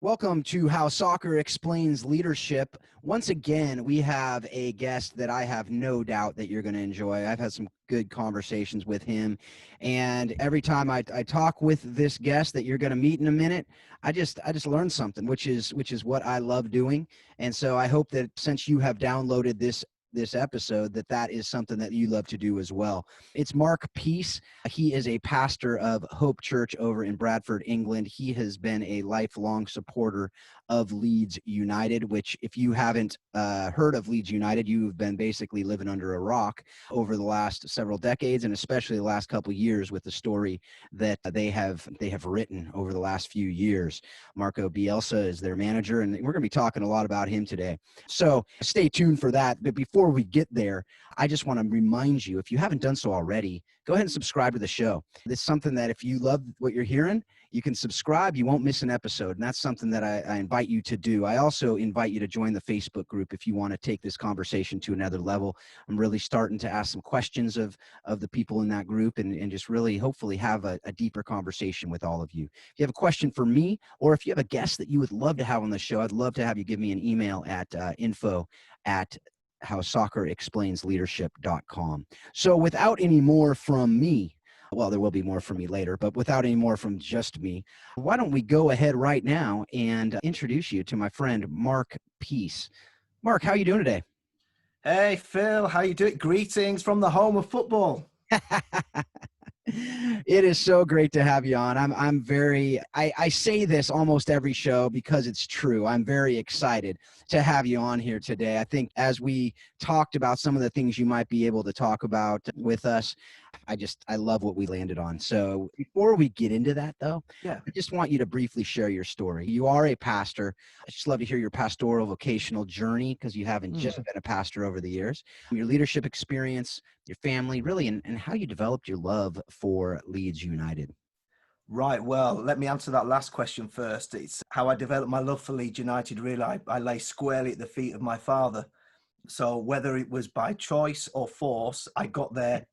Welcome to How Soccer Explains Leadership. Once again, we have a guest that I have no doubt that you're going to enjoy. I've had some good conversations with him, and every time I talk with this guest that you're going to meet in a minute, I just learn something, which is what I love doing. And so I hope that since you have downloaded this episode, that is something that you love to do as well. It's Mark Peace. He is a pastor of Hope Church over in Bradford, England. He has been a lifelong supporter of Leeds United, which if you haven't heard of Leeds United, you've been basically living under a rock over the last several decades, and especially the last couple of years with the story that they have written over the last few years. Marco Bielsa is their manager, and we're going to be talking a lot about him today. So stay tuned for that. But before we get there, I just want to remind you, if you haven't done so already, go ahead and subscribe to the show. It's something that if you love what you're hearing, you can subscribe. You won't miss an episode. And that's something that I invite you to do. I also invite you to join the Facebook group if you want to take this conversation to another level. I'm really starting to ask some questions of the people in that group and just really hopefully have a deeper conversation with all of you. If you have a question for me, or if you have a guest that you would love to have on the show, I'd love to have you give me an email at info@howsoccerexplainsleadership.com. So without any more from me, well, there will be more from me later, but without any more from just me, why don't we go ahead right now and introduce you to my friend, Mark Peace. Mark, how are you doing today? Hey, Phil, how you doing? Greetings from the home of football. It is so great to have you on. I say this almost every show because it's true. I'm very excited to have you on here today. I think as we talked about some of the things you might be able to talk about with us, I love what we landed on. So before we get into that though, Yeah. I just want you to briefly share your story. You are a pastor. I just love to hear your pastoral vocational journey because you haven't just been a pastor over the years. Your leadership experience, your family, really, and how you developed your love for Leeds United. Right. Well, let me answer that last question first. It's how I developed my love for Leeds United. Really, I lay squarely at the feet of my father. So whether it was by choice or force, I got there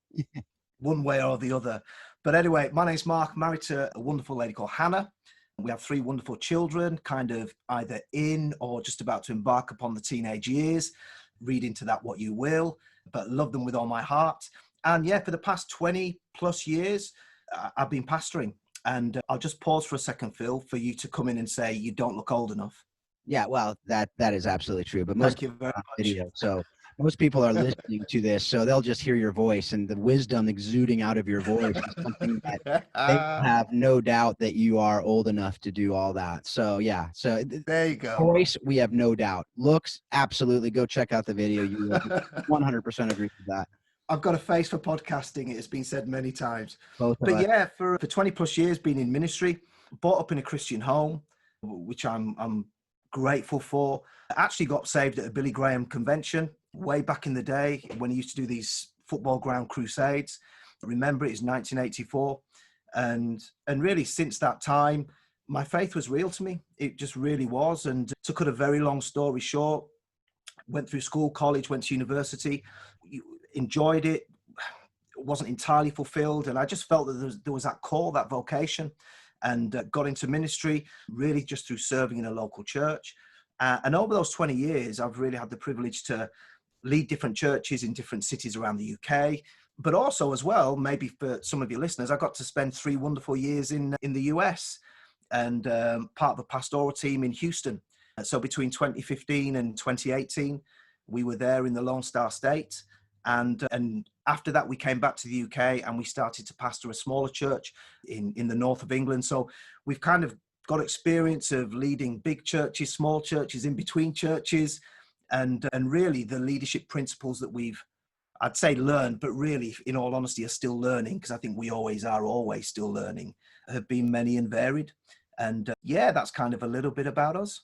one way or the other. But anyway, my name's Mark, married to a wonderful lady called Hannah. We have 3 wonderful children, kind of either in or just about to embark upon the teenage years. Read into that what you will, but love them with all my heart. And yeah, for the past 20 plus years, I've been pastoring. And I'll just pause for a second, Phil, for you to come in and say you don't look old enough. Yeah, well, that is absolutely true. But most Thank you very people are on much. video, so most people are listening to this, so they'll just hear your voice, and the wisdom exuding out of your voice is something that they have no doubt that you are old enough to do all that. So yeah, so There you go. voice, we have no doubt. Looks, absolutely. Go check out the video. You will 100% agree with that. I've got a face for podcasting. It has been said many times. Both of But us. yeah, for 20 plus years, been in ministry, brought up in a Christian home, which I'm grateful for. I actually got saved at a Billy Graham convention way back in the day when he used to do these football ground crusades. I remember it is 1984. And really since that time, my faith was real to me. It just really was. And to cut a very long story short, went through school, college, went to university, enjoyed it, wasn't entirely fulfilled. And I just felt that there was that call, that vocation, and got into ministry really just through serving in a local church. And over those 20 years, I've really had the privilege to lead different churches in different cities around the UK. But also as well, maybe for some of your listeners, I got to spend 3 wonderful years in the US and part of a pastoral team in Houston. So between 2015 and 2018, we were there in the Lone Star State. And after that, we came back to the UK and we started to pastor a smaller church in the north of England. So we've kind of got experience of leading big churches, small churches, in between churches, and really the leadership principles that I'd say learned, but really, in all honesty, are still learning, because I think we always still learning, have been many and varied. And yeah, that's kind of a little bit about us.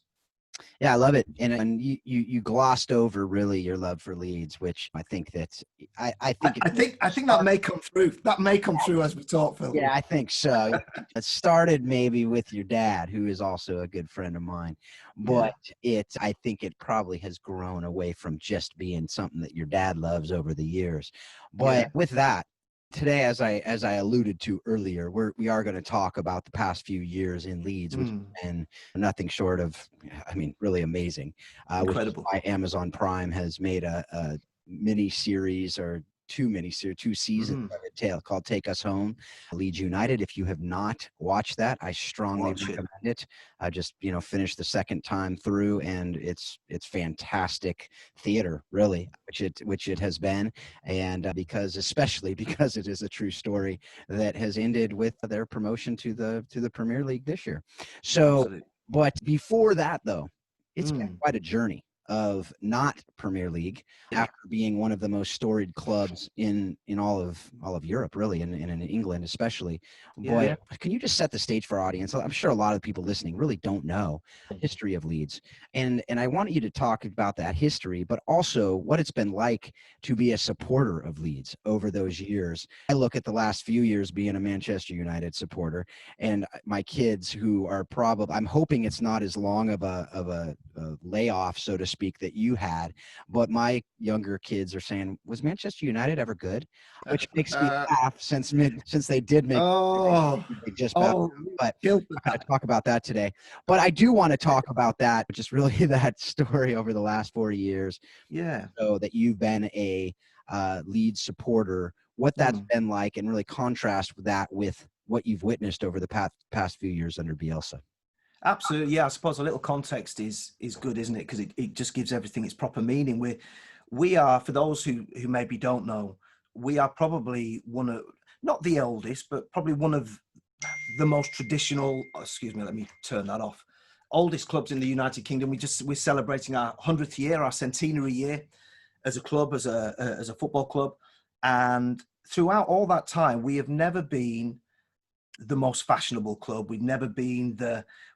Yeah, I love it. And you glossed over really your love for Leeds, which I think that I think that may come through. That may come through as we talk, Phil. Yeah, I think so. It started maybe with your dad, who is also a good friend of mine, but I think it probably has grown away from just being something that your dad loves over the years. But with that, Today, as I alluded to earlier, we are going to talk about the past few years in Leeds, which Mm, has been nothing short of, I mean, really amazing. Which is incredible. why Amazon Prime has made a mini series or two seasons Mm, of it called "Take Us Home." Leeds United. If you have not watched that, I strongly watch it. recommend it. I just finished the second time through, and it's fantastic theater, really, which it has been. And especially because it is a true story that has ended with their promotion to the Premier League this year. So, Absolutely. but before that, though, it's been Mm, quite a journey of not Premier League yeah. after being one of the most storied clubs in all of Europe, really, and in England especially. Yeah. But can you just set the stage for our audience? I'm sure a lot of people listening really don't know the history of Leeds, and I want you to talk about that history, but also what it's been like to be a supporter of Leeds over those years. I look at the last few years being a Manchester United supporter, and my kids who are probably, I'm hoping it's not as long of a layoff, so to speak, that you had, but my younger kids are saying, "Was Manchester United ever good?" Which makes me laugh since they did make oh, they just bowed oh, out. But killed for I'm going that. to talk about that today. But I do want to talk about that, which is really that story over the last 40 years, Yeah. so that you've been a lead supporter, what that's Mm. been like, and really contrast that with what you've witnessed over the past few years under Bielsa. Absolutely. Yeah. I suppose a little context is good, isn't it? Because it just gives everything its proper meaning. We are, for those who maybe don't know, we are probably one of, not the eldest, but probably one of the most traditional, excuse me, let me turn that off, oldest clubs in the United Kingdom. We're celebrating our 100th year, our centenary year as a club, as a football club. And throughout all that time, we have never been the most fashionable club. We've never been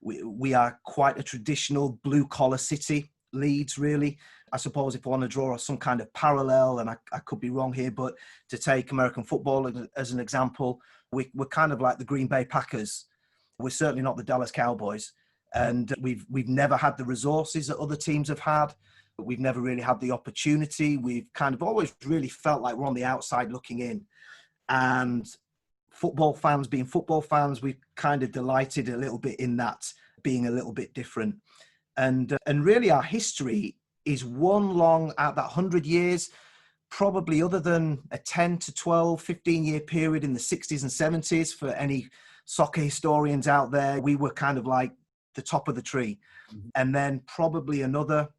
we are quite a traditional blue collar city, Leeds, really. I suppose if I want to draw some kind of parallel, and I could be wrong here, but to take American football as an example, we're kind of like the Green Bay Packers. We're certainly not the Dallas Cowboys. And we've never had the resources that other teams have had. We've never really had the opportunity. We've kind of always really felt like we're on the outside looking in. And football fans being football fans, we've kind of delighted a little bit in that being a little bit different. And really our history is one long, at that 100 years, probably other than a 10 to 12, 15-year period in the 60s and 70s, for any soccer historians out there, we were kind of like the top of the tree. Mhm. And then probably another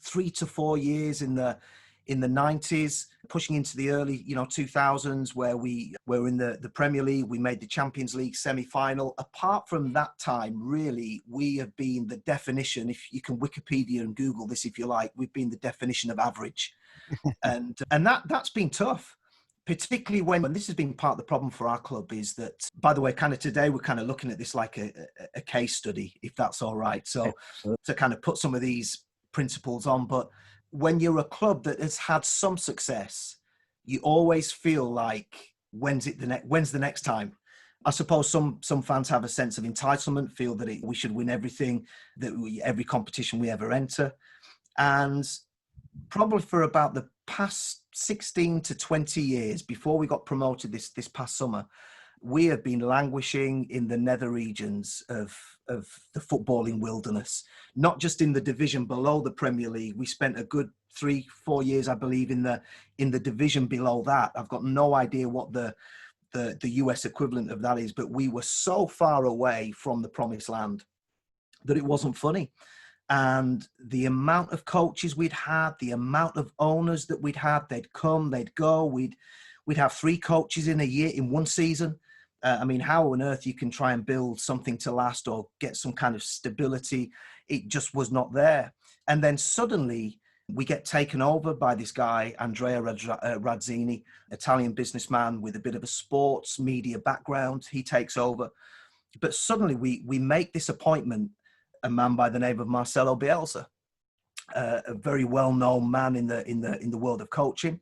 3 to 4 years in the 90s, pushing into the early 2000s, where we were in the Premier League. We made the Champions League semi-final. Apart from that time, really, we have been the definition, if you can Wikipedia and Google this if you like, we've been the definition of average. And that's been tough, particularly when this has been part of the problem for our club. Is that, by the way, kind of today we're kind of looking at this like a case study, if that's all right, so to kind of put some of these principles on. But when you're a club that has had some success, you always feel like, when's the next time? I suppose some fans have a sense of entitlement, feel that we should win everything, every competition we ever enter. And probably for about the past 16 to 20 years, before we got promoted this past summer, we have been languishing in the nether regions of the footballing wilderness, not just in the division below the Premier League. We spent a good 3-4 years, I believe, in the division below that. I've got no idea what the US equivalent of that is, but we were so far away from the promised land that it wasn't funny. And the amount of coaches we'd had, the amount of owners that we'd had, they'd come, they'd go. We'd have 3 coaches in a year, in one season. I mean, how on earth you can try and build something to last or get some kind of stability? It just was not there. And then suddenly we get taken over by this guy, Andrea Radzini, Italian businessman with a bit of a sports media background. He takes over. But suddenly we make this appointment, a man by the name of Marcelo Bielsa, a very well-known man in the world of coaching.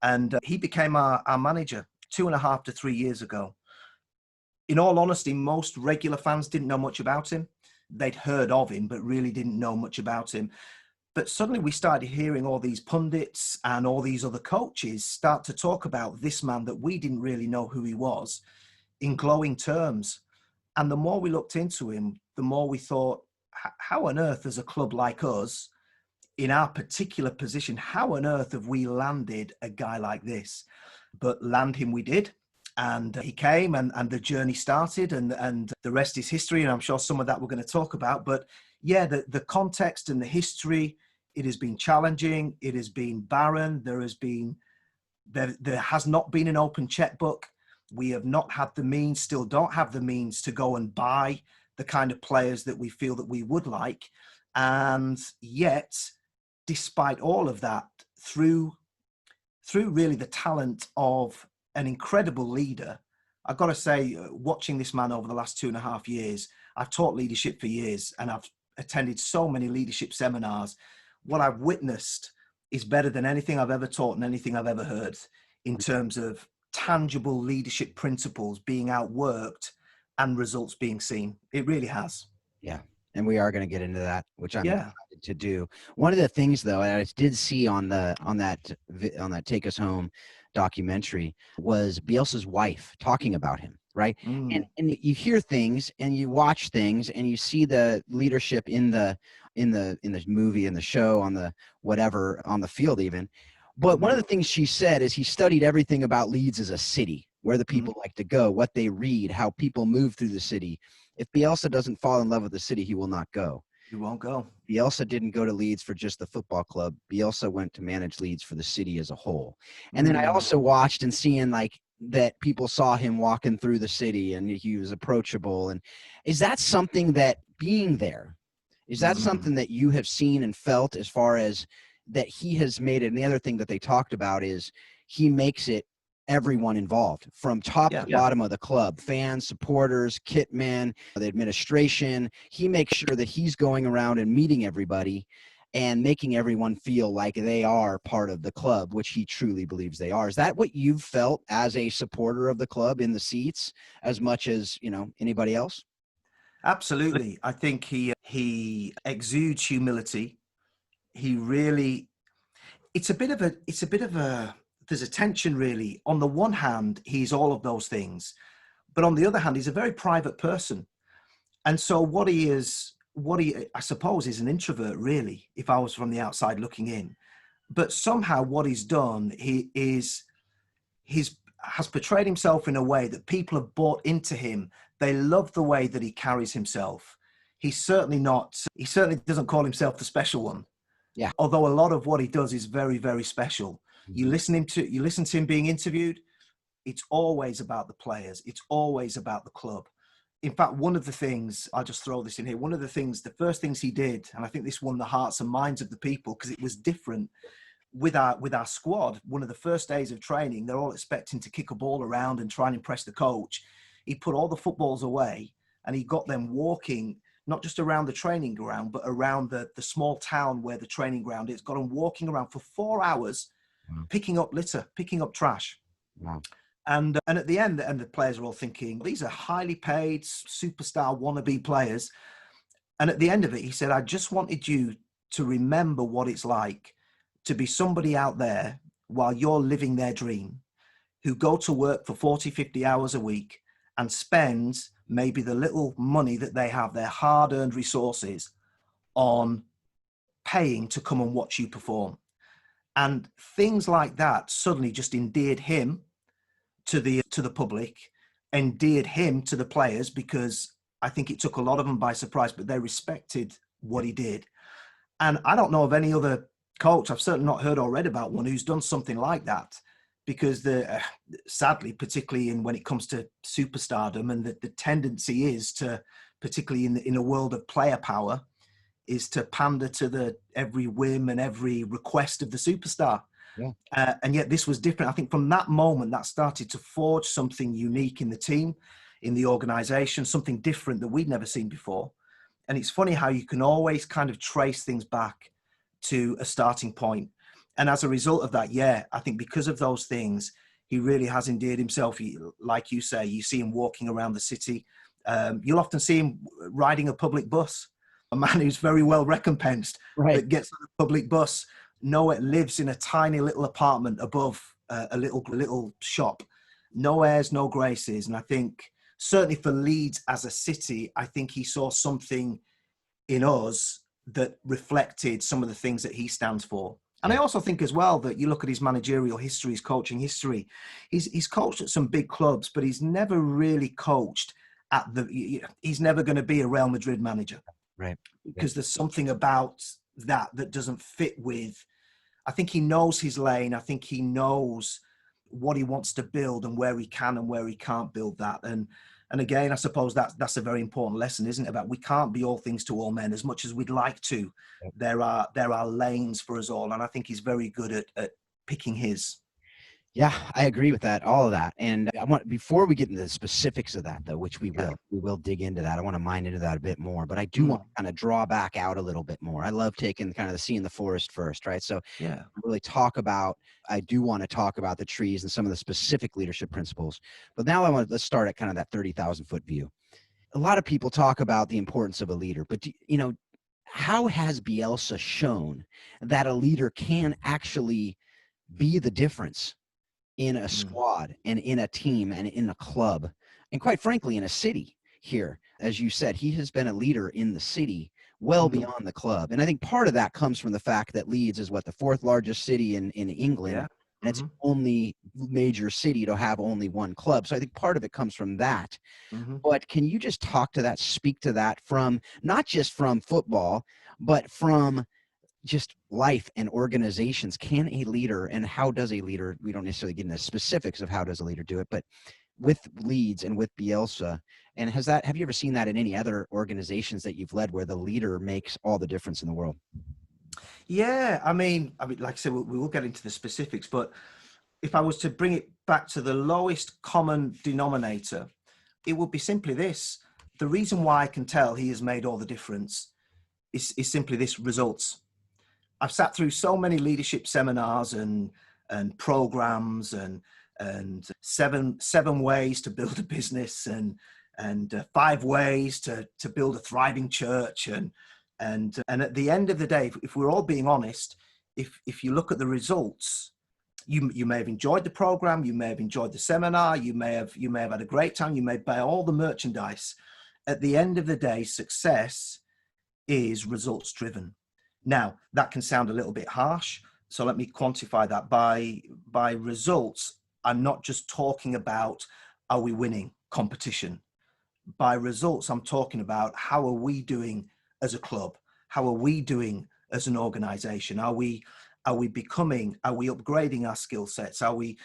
And he became our manager 2.5 to 3 years ago. In all honesty, most regular fans didn't know much about him. They'd heard of him, but really didn't know much about him. But suddenly we started hearing all these pundits and all these other coaches start to talk about this man that we didn't really know who he was in glowing terms. And the more we looked into him, the more we thought, how on earth, as a club like us, in our particular position, how on earth have we landed a guy like this? But land him we did. And he came, and the journey started, and the rest is history. And I'm sure some of that we're going to talk about. But yeah, the context and the history, it has been challenging. It has been barren. There has not been an open checkbook. We have not had the means, still don't have the means to go and buy the kind of players that we feel that we would like. And yet, despite all of that, through really the talent of an incredible leader, I've got to say, watching this man over the last 2.5 years, I've taught leadership for years and I've attended so many leadership seminars. What I've witnessed is better than anything I've ever taught and anything I've ever heard in terms of tangible leadership principles being outworked and results being seen. It really has. Yeah. And we are going to get into that, which I'm excited to do. One of the things, though, I did see on that Take Us Home documentary was Bielsa's wife talking about him, right? And you hear things and you watch things and you see the leadership in the movie, in the show, on the whatever, on the field even. But one of the things she said is he studied everything about Leeds as a city, where the people like to go, what they read, how people move through the city. If Bielsa doesn't fall in love with the city, he will not go. He won't go. Bielsa didn't go to Leeds for just the football club. Bielsa went to manage Leeds for the city as a whole. And then I also watched and seeing like that people saw him walking through the city and he was approachable. And is that something that being there, is that something that you have seen and felt as far as that he has made it? And the other thing that they talked about is he makes it everyone involved from top to bottom of the club, fans, supporters, kit men, the administration. He makes sure that he's going around and meeting everybody and making everyone feel like they are part of the club, which he truly believes they are. Is that what you've felt as a supporter of the club in the seats as much as, anybody else? Absolutely. I think he exudes humility. He really, it's a bit of a, there's a tension really. On the one hand, he's all of those things, but on the other hand, he's a very private person. And so I suppose is an introvert really, if I was from the outside looking in, but somehow what he's done, has portrayed himself in a way that people have bought into him. They love the way that he carries himself. He certainly doesn't call himself the special one. Yeah. Although a lot of what he does is very, very special. You listen to him being interviewed, it's always about the players. It's always about the club. In fact, one of the things, I'll just throw this in here, the first things he did, and I think this won the hearts and minds of the people because it was different with our squad. One of the first days of training, they're all expecting to kick a ball around and try and impress the coach. He put all the footballs away and he got them walking, not just around the training ground, but around the small town where the training ground is. Got them walking around for 4 hours, picking up litter, picking up trash. Wow. And at the end, the players are all thinking, these are highly paid superstar wannabe players. And at the end of it, he said, I just wanted you to remember what it's like to be somebody out there while you're living their dream, who go to work for 40, 50 hours a week and spends maybe the little money that they have, their hard-earned resources, on paying to come and watch you perform. And things like that suddenly just endeared him to the public, endeared him to the players, because I think it took a lot of them by surprise, but they respected what he did. And I don't know of any other coach, I've certainly not heard or read about one who's done something like that, because sadly, particularly when it comes to superstardom, and the tendency is to, particularly in a world of player power, is to pander to every whim and every request of the superstar. Yeah. And yet this was different. I think from that moment, that started to forge something unique in the team, in the organization, something different that we'd never seen before. And it's funny how you can always kind of trace things back to a starting point. And as a result of that, I think because of those things, he really has endeared himself. Like you say, you see him walking around the city. You'll often see him riding a public bus. a man who's very well recompensed, Right. that gets on a public bus, nowhere, lives in a tiny little apartment above a little shop, no airs, no graces. And I think certainly for Leeds as a city, I think he saw something in us that reflected some of the things that he stands for. And I also think as well that you look at his managerial history, his coaching history, he's coached at some big clubs, but he's never really coached at he's never going to be a Real Madrid manager. Right. Because there's something about that doesn't fit with, I think he knows his lane. I think he knows what he wants to build and where he can and where he can't build that. And again, I suppose that's a very important lesson, isn't it? About we can't be all things to all men as much as we'd like to. Yep. There are lanes for us all. And I think he's very good at picking his. Yeah, I agree with that, all of that. And I want, before we get into the specifics of that, though, which we will dig into that. I want to mine into that a bit more, but I do want to kind of draw back out a little bit more. I love taking kind of the seeing the forest first, right? So Yeah, really I do want to talk about the trees and some of the specific leadership principles. But now let's start at kind of that 30,000 foot view. A lot of people talk about the importance of a leader, but how has Bielsa shown that a leader can actually be the difference in a squad and in a team and in a club, and quite frankly, in a city here? As you said, he has been a leader in the city well beyond the club. And I think part of that comes from the fact that Leeds is the fourth largest city in England. Yeah. And it's only major city to have only one club. So I think part of it comes from that. But can you just talk to that, speak to that from not just from football, but from just life and organizations? Can a leader, and how does a leader, we don't necessarily get into the specifics of how does a leader do it, but with Leeds and with Bielsa, and have you ever seen that in any other organizations that you've led where the leader makes all the difference in the world? Yeah, I mean, like I said, we will get into the specifics, but if I was to bring it back to the lowest common denominator, it would be simply this. The reason why I can tell he has made all the difference is simply this: results. I've sat through so many leadership seminars and programs and seven ways to build a business and 5 ways to build a thriving church and at the end of the day, if we're all being honest, if you look at the results, you may have enjoyed the program, you may have enjoyed the seminar, you may have had a great time, you may buy all the merchandise. At the end of the day, success is results driven. Now, that can sound a little bit harsh, so let me quantify that. By results, I'm not just talking about are we winning competition. By results, I'm talking about how are we doing as a club? How are we doing as an organization? Are we upgrading our skill sets? Are we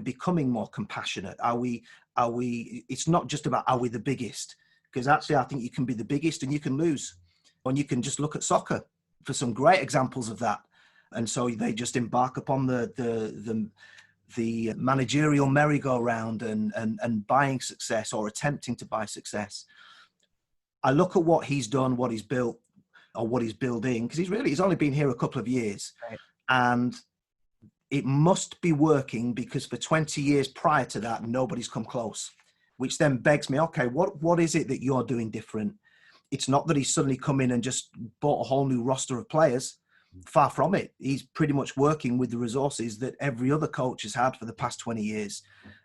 becoming more compassionate? It's not just about are we the biggest? Because actually I think you can be the biggest and you can lose. And you can just look at soccer for some great examples of that. And so they just embark upon the managerial merry-go-round and buying success or attempting to buy success. I look at what he's done, what he's built, or what he's building, because he's only been here a couple of years. Right. And it must be working, because for 20 years prior to that, nobody's come close, which then begs me, okay, what is it that you're doing different? It's not that he's suddenly come in and just bought a whole new roster of players. Far from it. He's pretty much working with the resources that every other coach has had for the past 20 years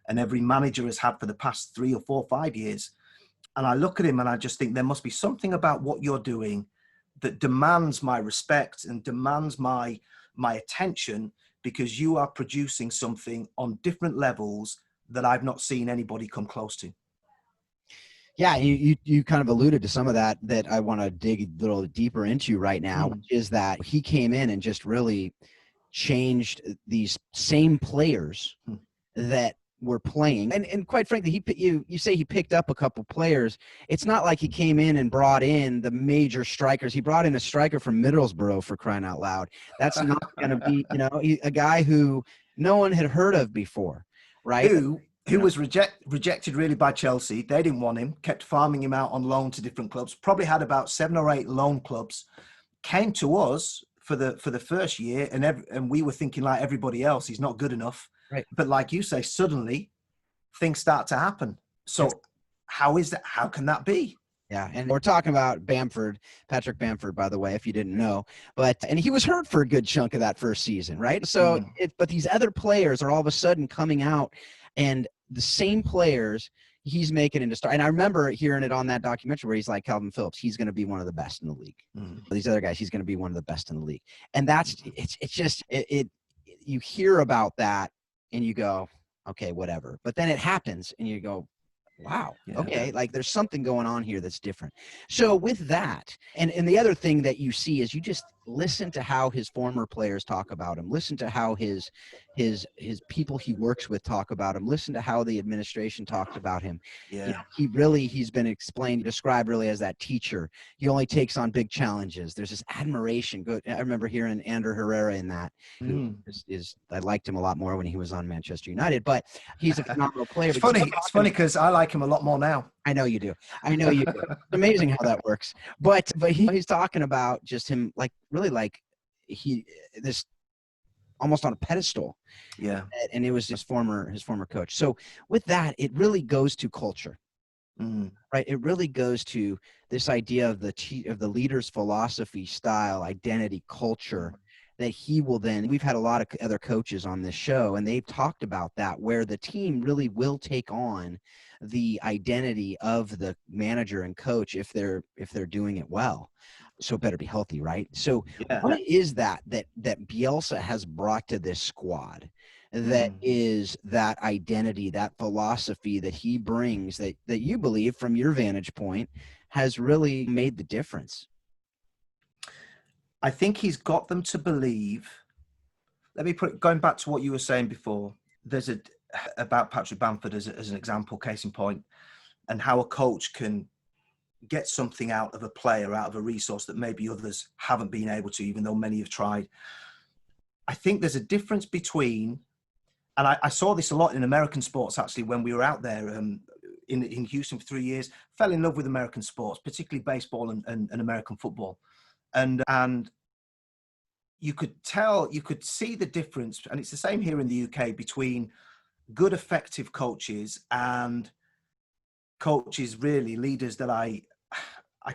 and every manager has had for the past 3 or 4 or 5 years. And I look at him and I just think there must be something about what you're doing that demands my respect and demands my attention, because you are producing something on different levels that I've not seen anybody come close to. Yeah, you kind of alluded to some of that I want to dig a little deeper into right now, which is that he came in and just really changed these same players that were playing. And quite frankly, you say he picked up a couple players. It's not like he came in and brought in the major strikers. He brought in a striker from Middlesbrough, for crying out loud. That's not going to be, a guy who no one had heard of before, right? Who was rejected really by Chelsea. They didn't want him, kept farming him out on loan to different clubs, probably had about 7 or 8 loan clubs, came to us for the first year, and we were thinking like everybody else, he's not good enough. Right. But like you say, suddenly things start to happen. So how is that? How can that be? Yeah, and we're talking about Bamford, Patrick Bamford, by the way, if you didn't know. And he was hurt for a good chunk of that first season, right? So, but these other players are all of a sudden coming out, and the same players he's making into star. And I remember hearing it on that documentary where he's like, Calvin Phillips, he's going to be one of the best in the league. These other guys, he's going to be one of the best in the league. And you hear about that and you go, okay, whatever. But then it happens and you go, wow. Okay. Like there's something going on here that's different. So with that, and the other thing that you see is you just listen to how his former players talk about him, listen to how his people he works with talk about him, listen to how the administration talked about him. Yeah. You know, he's been described really as that teacher. He only takes on big challenges. There's this admiration. I remember hearing Ander Herrera in that, who I liked him a lot more when he was on Manchester United, but he's a phenomenal player. It's funny because I like him a lot more now. I know you do. It's amazing how that works. But he's talking about just him this almost on a pedestal. Yeah. And it was his former coach. So with that, it really goes to culture. Right? It really goes to this idea of the leader's philosophy, style, identity, culture that he will then. We've had a lot of other coaches on this show, and they've talked about that, where the team really will take on the identity of the manager and coach if they're doing it well. So it better be healthy, right? So what is that Bielsa has brought to this squad that is that identity, that philosophy that he brings that you believe from your vantage point has really made the difference? I think he's got them to believe. Let me going back to what you were saying before. There's about Patrick Bamford as an example, case in point, and how a coach can get something out of a player, out of a resource that maybe others haven't been able to, even though many have tried. I think there's a difference between, and I saw this a lot in American sports actually when we were out there in Houston for 3 years. Fell in love with American sports, particularly baseball and American football. And you could see the difference, and it's the same here in the UK, between good, effective coaches and coaches, really leaders that I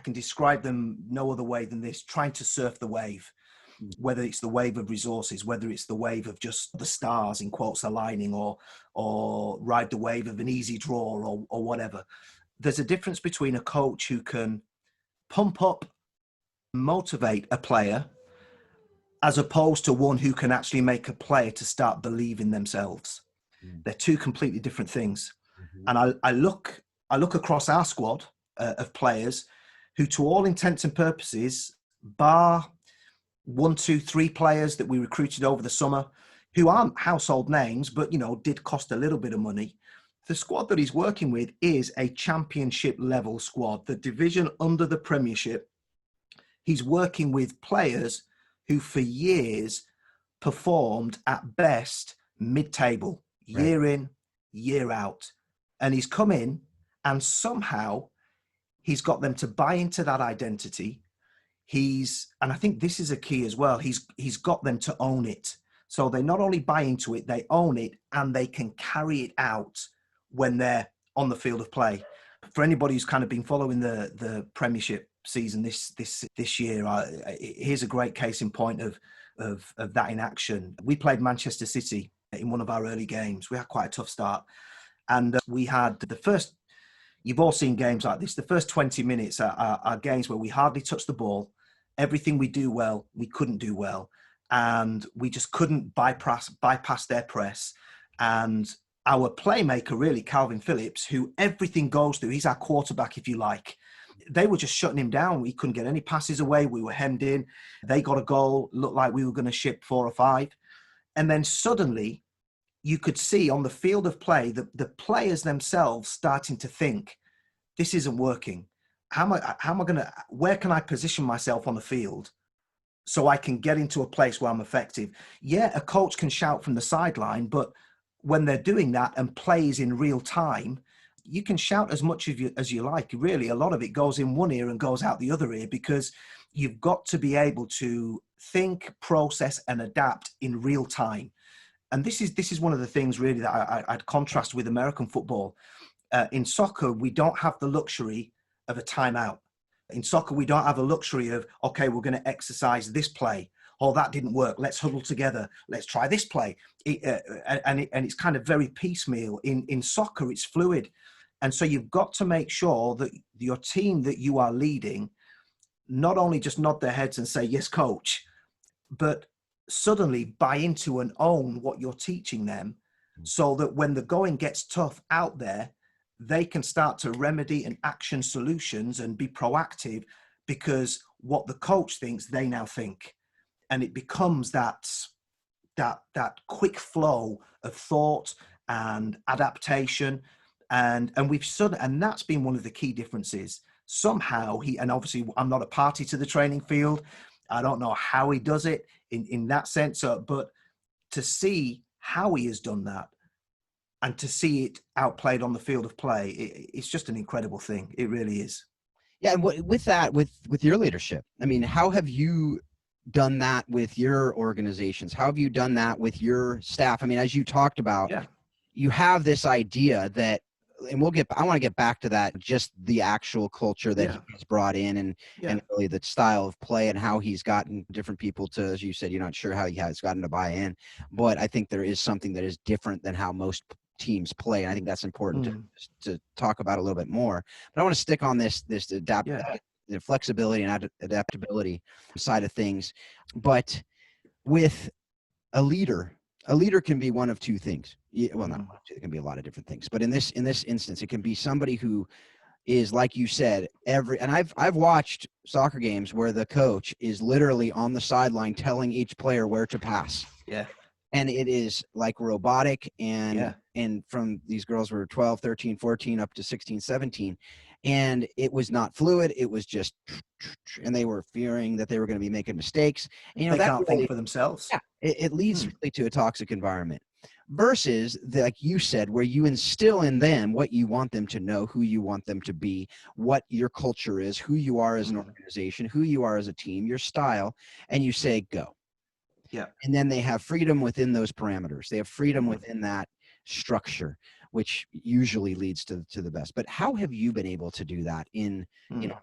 can describe them no other way than this, trying to surf the wave, whether it's the wave of resources, whether it's the wave of just the stars in quotes aligning, or ride the wave of an easy draw or whatever. There's a difference between a coach who can pump up, motivate a player, as opposed to one who can actually make a player to start believing themselves. They're two completely different things. And I look across our squad of players who, to all intents and purposes, bar 1, 2, 3 players that we recruited over the summer who aren't household names, but, did cost a little bit of money. The squad that he's working with is a championship level squad, the division under the Premiership. He's working with players who for years performed at best mid-table, year in, year out. And he's come in and somehow he's got them to buy into that identity. And I think this is a key as well, he's got them to own it. So they not only buy into it, they own it, and they can carry it out when they're on the field of play. For anybody who's kind of been following the Premiership season this year, here's a great case in point of that in action. We played Manchester City in one of our early games. We had quite a tough start, and we had the first. You've all seen games like this. The first 20 minutes are games where we hardly touch the ball. Everything we do well, we couldn't do well, and we just couldn't bypass their press. And our playmaker, really, Calvin Phillips, who everything goes through, he's our quarterback, if you like. They were just shutting him down. We couldn't get any passes away. We were hemmed in. They got a goal, looked like we were going to ship 4 or 5. And then suddenly you could see on the field of play, the players themselves starting to think, this isn't working. Where can I position myself on the field so I can get into a place where I'm effective? Yeah, a coach can shout from the sideline, but when they're doing that and plays in real time, you can shout as much as you like. Really, a lot of it goes in one ear and goes out the other ear, because you've got to be able to think, process, and adapt in real time. And this is one of the things really that I'd contrast with American football. In soccer, we don't have the luxury of a timeout. In soccer, we don't have a luxury of, okay, we're going to exercise this play. Oh, that didn't work. Let's huddle together. Let's try this play. And it's kind of very piecemeal. In soccer, it's fluid. And so you've got to make sure that your team that you are leading not only just nod their heads and say, yes, coach, but suddenly buy into and own what you're teaching them, so that when the going gets tough out there, they can start to remedy and action solutions and be proactive, because what the coach thinks, they now think. And it becomes that quick flow of thought and adaptation. And that's been one of the key differences. Somehow and obviously I'm not a party to the training field. I don't know how he does it in that sense, but to see how he has done that and to see it outplayed on the field of play, it's just an incredible thing. It really is. Yeah. And with that, with your leadership, I mean, how have you done that with your organizations? How have you done that with your staff? I mean, as you talked about, you have this idea that, and I want to get back to that, just the actual culture that he's brought in and really the style of play and how he's gotten different people to, as you said, you're not sure how he has gotten to buy in, but I think there is something that is different than how most teams play. And I think that's important to talk about a little bit more, but I want to stick on this the flexibility and adaptability side of things. But with a leader can be one of two things. Well, not one of two. It can be a lot of different things. But in this instance, it can be somebody who is, like you said, and I've watched soccer games where the coach is literally on the sideline telling each player where to pass. Yeah. And it is like robotic, and from these girls were 12, 13, 14 up to 16, 17. And it was not fluid. It was just, and they were fearing that they were going to be making mistakes. And, they can't think for themselves. Yeah, it leads really to a toxic environment. Versus, like you said, where you instill in them what you want them to know, who you want them to be, what your culture is, who you are as an organization, who you are as a team, your style, and you say, go. Yeah. And then they have freedom within those parameters. They have freedom within that structure, which usually leads to the best. But how have you been able to do that in,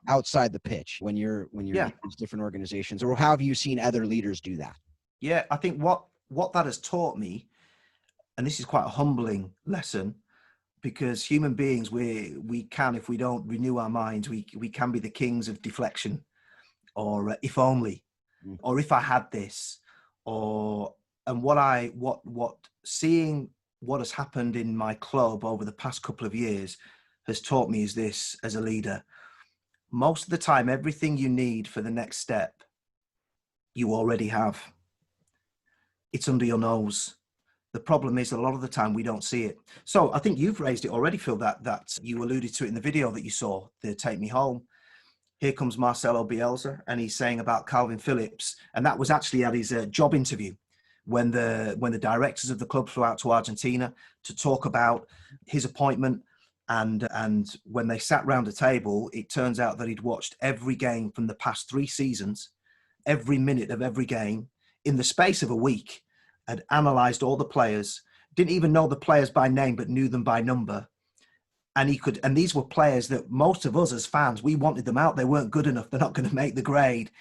outside the pitch when you're in these different organizations, or how have you seen other leaders do that? Yeah, I think what that has taught me, and this is quite a humbling lesson, because human beings, we can, if we don't renew our minds, we can be the kings of deflection, or if only, or if I had this, seeing what has happened in my club over the past couple of years has taught me is this: as a leader, most of the time, everything you need for the next step, you already have. It's under your nose. The problem is, a lot of the time we don't see it. So I think you've raised it already, Phil, that you alluded to it in the video that you saw, the Take Me Home. Here comes Marcelo Bielsa, and he's saying about Calvin Phillips, and that was actually at his job interview when the directors of the club flew out to Argentina to talk about his appointment. And when they sat round a table, it turns out that he'd watched every game from the past 3 seasons, every minute of every game in the space of a week, had analysed all the players, didn't even know the players by name, but knew them by number. And these were players that most of us as fans, we wanted them out. They weren't good enough. They're not going to make the grade.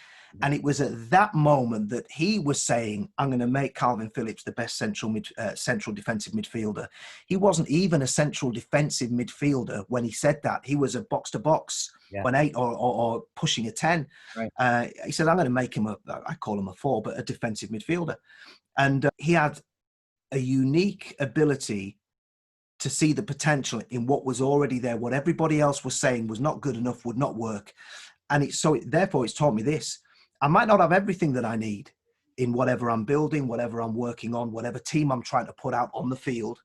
And it was at that moment that he was saying, I'm going to make Calvin Phillips the best central defensive midfielder. He wasn't even a central defensive midfielder when he said that. He was a box-to-box, an 8 or pushing a 10. Right. He said, I'm going to make him I call him a 4, but a defensive midfielder. And he had a unique ability to see the potential in what was already there. What everybody else was saying was not good enough, would not work. And therefore, it's taught me this. I might not have everything that I need in whatever I'm building, whatever I'm working on, whatever team I'm trying to put out on the field.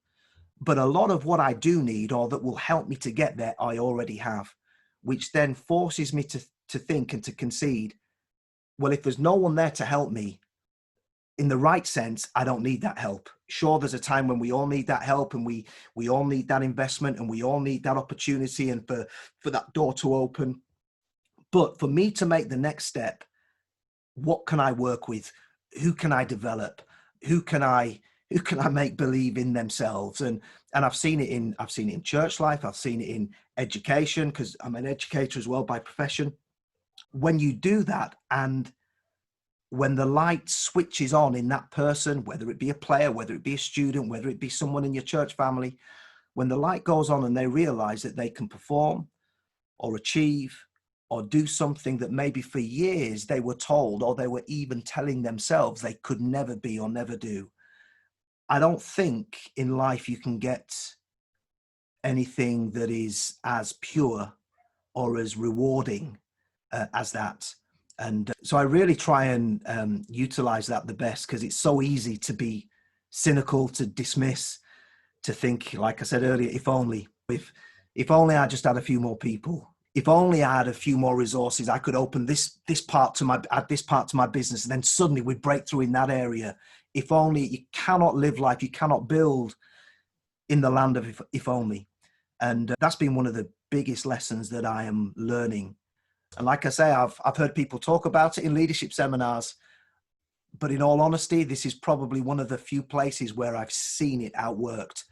But a lot of what I do need, or that will help me to get there, I already have, which then forces me to think and to concede, well, if there's no one there to help me, in the right sense, I don't need that help. Sure, there's a time when we all need that help, and we all need that investment, and we all need that opportunity, and for that door to open. But for me to make the next step, what can I work with? Who can I develop? Who can I who can I make believe in themselves? And I've seen it in church life. I've seen it in education, because I'm an educator as well by profession. When you do that, and when the light switches on in that person, whether it be a player, whether it be a student, whether it be someone in your church family, when the light goes on and they realize that they can perform or achieve or do something that maybe for years they were told, or they were even telling themselves they could never be or never do. I don't think in life you can get anything that is as pure or as rewarding as that. And so I really try and utilize that the best, because it's so easy to be cynical, to dismiss, to think, like I said earlier, if only I just had a few more people, if only I had a few more resources, I could open this part to my business, and then suddenly we'd break through in that area. If only. You cannot live life, you cannot build in the land of if only. And that's been one of the biggest lessons that I am learning. And like I say, I've heard people talk about it in leadership seminars, but in all honesty, this is probably one of the few places where I've seen it outworked,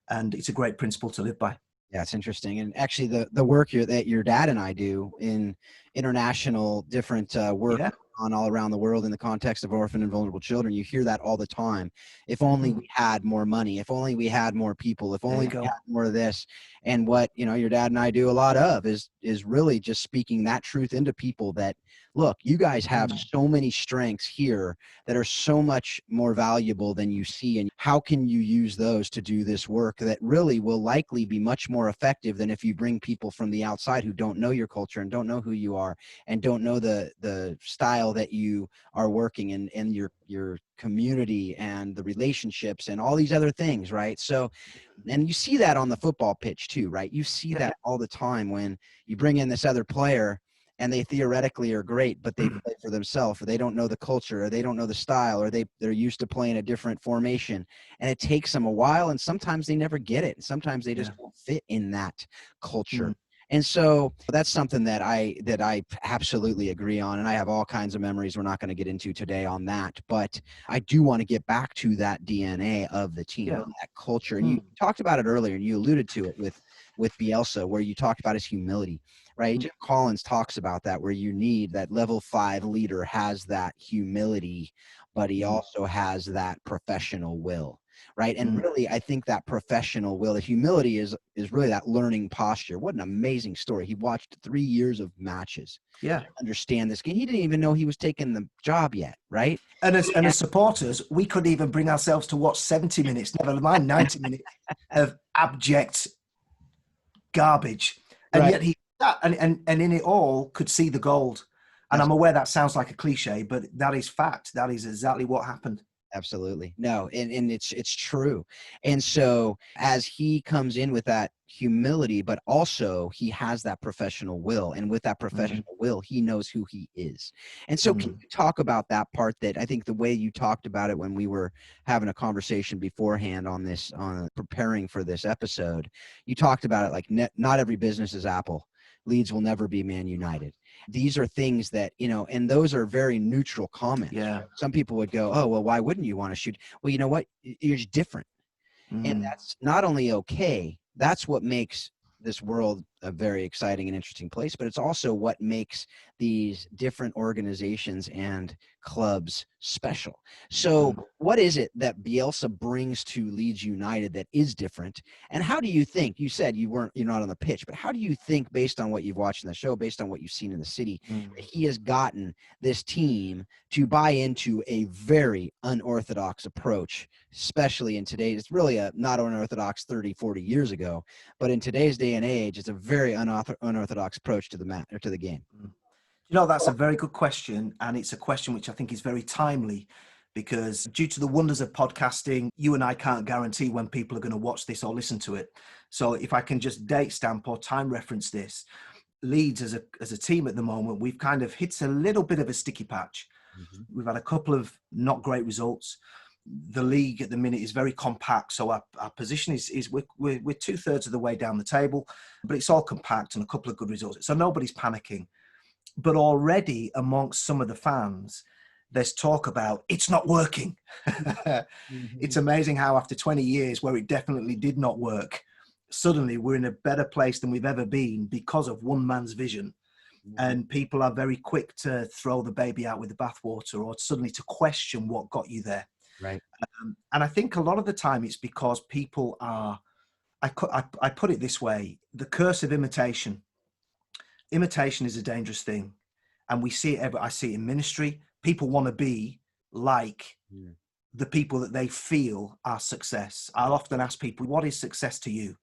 and it's a great principle to live by. Yeah, it's interesting. And actually the work that your dad and I do in international different work Yeah. on all around the world in the context of orphan and vulnerable children, you hear that all the time. If only we had more money, if only we had more people, if There only you we go. had more of this. And what, your dad and I do a lot of is really just speaking that truth into people that, look, you guys have so many strengths here that are so much more valuable than you see. And how can you use those to do this work that really will likely be much more effective than if you bring people from the outside who don't know your culture and don't know who you are and don't know the style that you are working in, and your community and the relationships and all these other things, right? So, and you see that on the football pitch too, right? You see that all the time when you bring in this other player and they theoretically are great, but they play for themselves, or they don't know the culture, or they don't know the style, or they're used to playing a different formation. And it takes them a while, and sometimes they never get it. And sometimes they just don't fit in that culture. And so that's something that I absolutely agree on. And I have all kinds of memories we're not going to get into today on that. But I do want to get back to that DNA of the team, that culture. And you talked about it earlier, and you alluded to it with Bielsa, where you talked about his humility, right? Jeff Collins talks about that, where you need that level 5 leader has that humility, but he also has that professional will. Right. And really, I think that professional will, the humility is really that learning posture. What an amazing story. He watched 3 years of matches. Yeah. To understand this game. He didn't even know he was taking the job yet. Right. And as supporters, we couldn't even bring ourselves to watch 70 minutes, never mind 90 minutes of abject garbage. And yet he, and in it all, could see the gold. And I'm aware that sounds like a cliche, but that is fact. That is exactly what happened. Absolutely. No, and it's true. And so as he comes in with that humility, but also he has that professional will, and with that professional will, he knows who he is. And so can you talk about that part? That I think the way you talked about it when we were having a conversation beforehand on this, on preparing for this episode, you talked about it like not every business is Apple. Leeds will never be Man United. These are things that, and those are very neutral comments. Yeah. Some people would go, oh, well, why wouldn't you want to shoot? Well, you know what? You're just different. And that's not only okay, that's what makes this world a very exciting and interesting place, but it's also what makes these different organizations and clubs special. So what is it that Bielsa brings to Leeds United that is different? And how do you think, you said you're not on the pitch, but how do you think, based on what you've watched in the show, based on what you've seen in the city, that he has gotten this team to buy into a very unorthodox approach, especially in today's, it's really not unorthodox 30, 40 years ago, but in today's day and age, it's a very unorthodox approach to the game. That's a very good question. And it's a question which I think is very timely, because due to the wonders of podcasting, you and I can't guarantee when people are going to watch this or listen to it. So if I can just date stamp or time reference this, Leeds as a team at the moment, we've kind of hit a little bit of a sticky patch. We've had a couple of not great results. The league at the minute is very compact, so our position is we're 2/3 of the way down the table, but it's all compact and a couple of good results. So nobody's panicking. But already amongst some of the fans, there's talk about it's not working. It's amazing how after 20 years where it definitely did not work, suddenly we're in a better place than we've ever been because of one man's vision. And people are very quick to throw the baby out with the bathwater, or suddenly to question what got you there. Right. And I think a lot of the time it's because people are, I put it this way, the curse of imitation. Imitation is a dangerous thing. And we see it, I see it in ministry. People want to be like the people that they feel are success. I'll often ask people, what is success to you?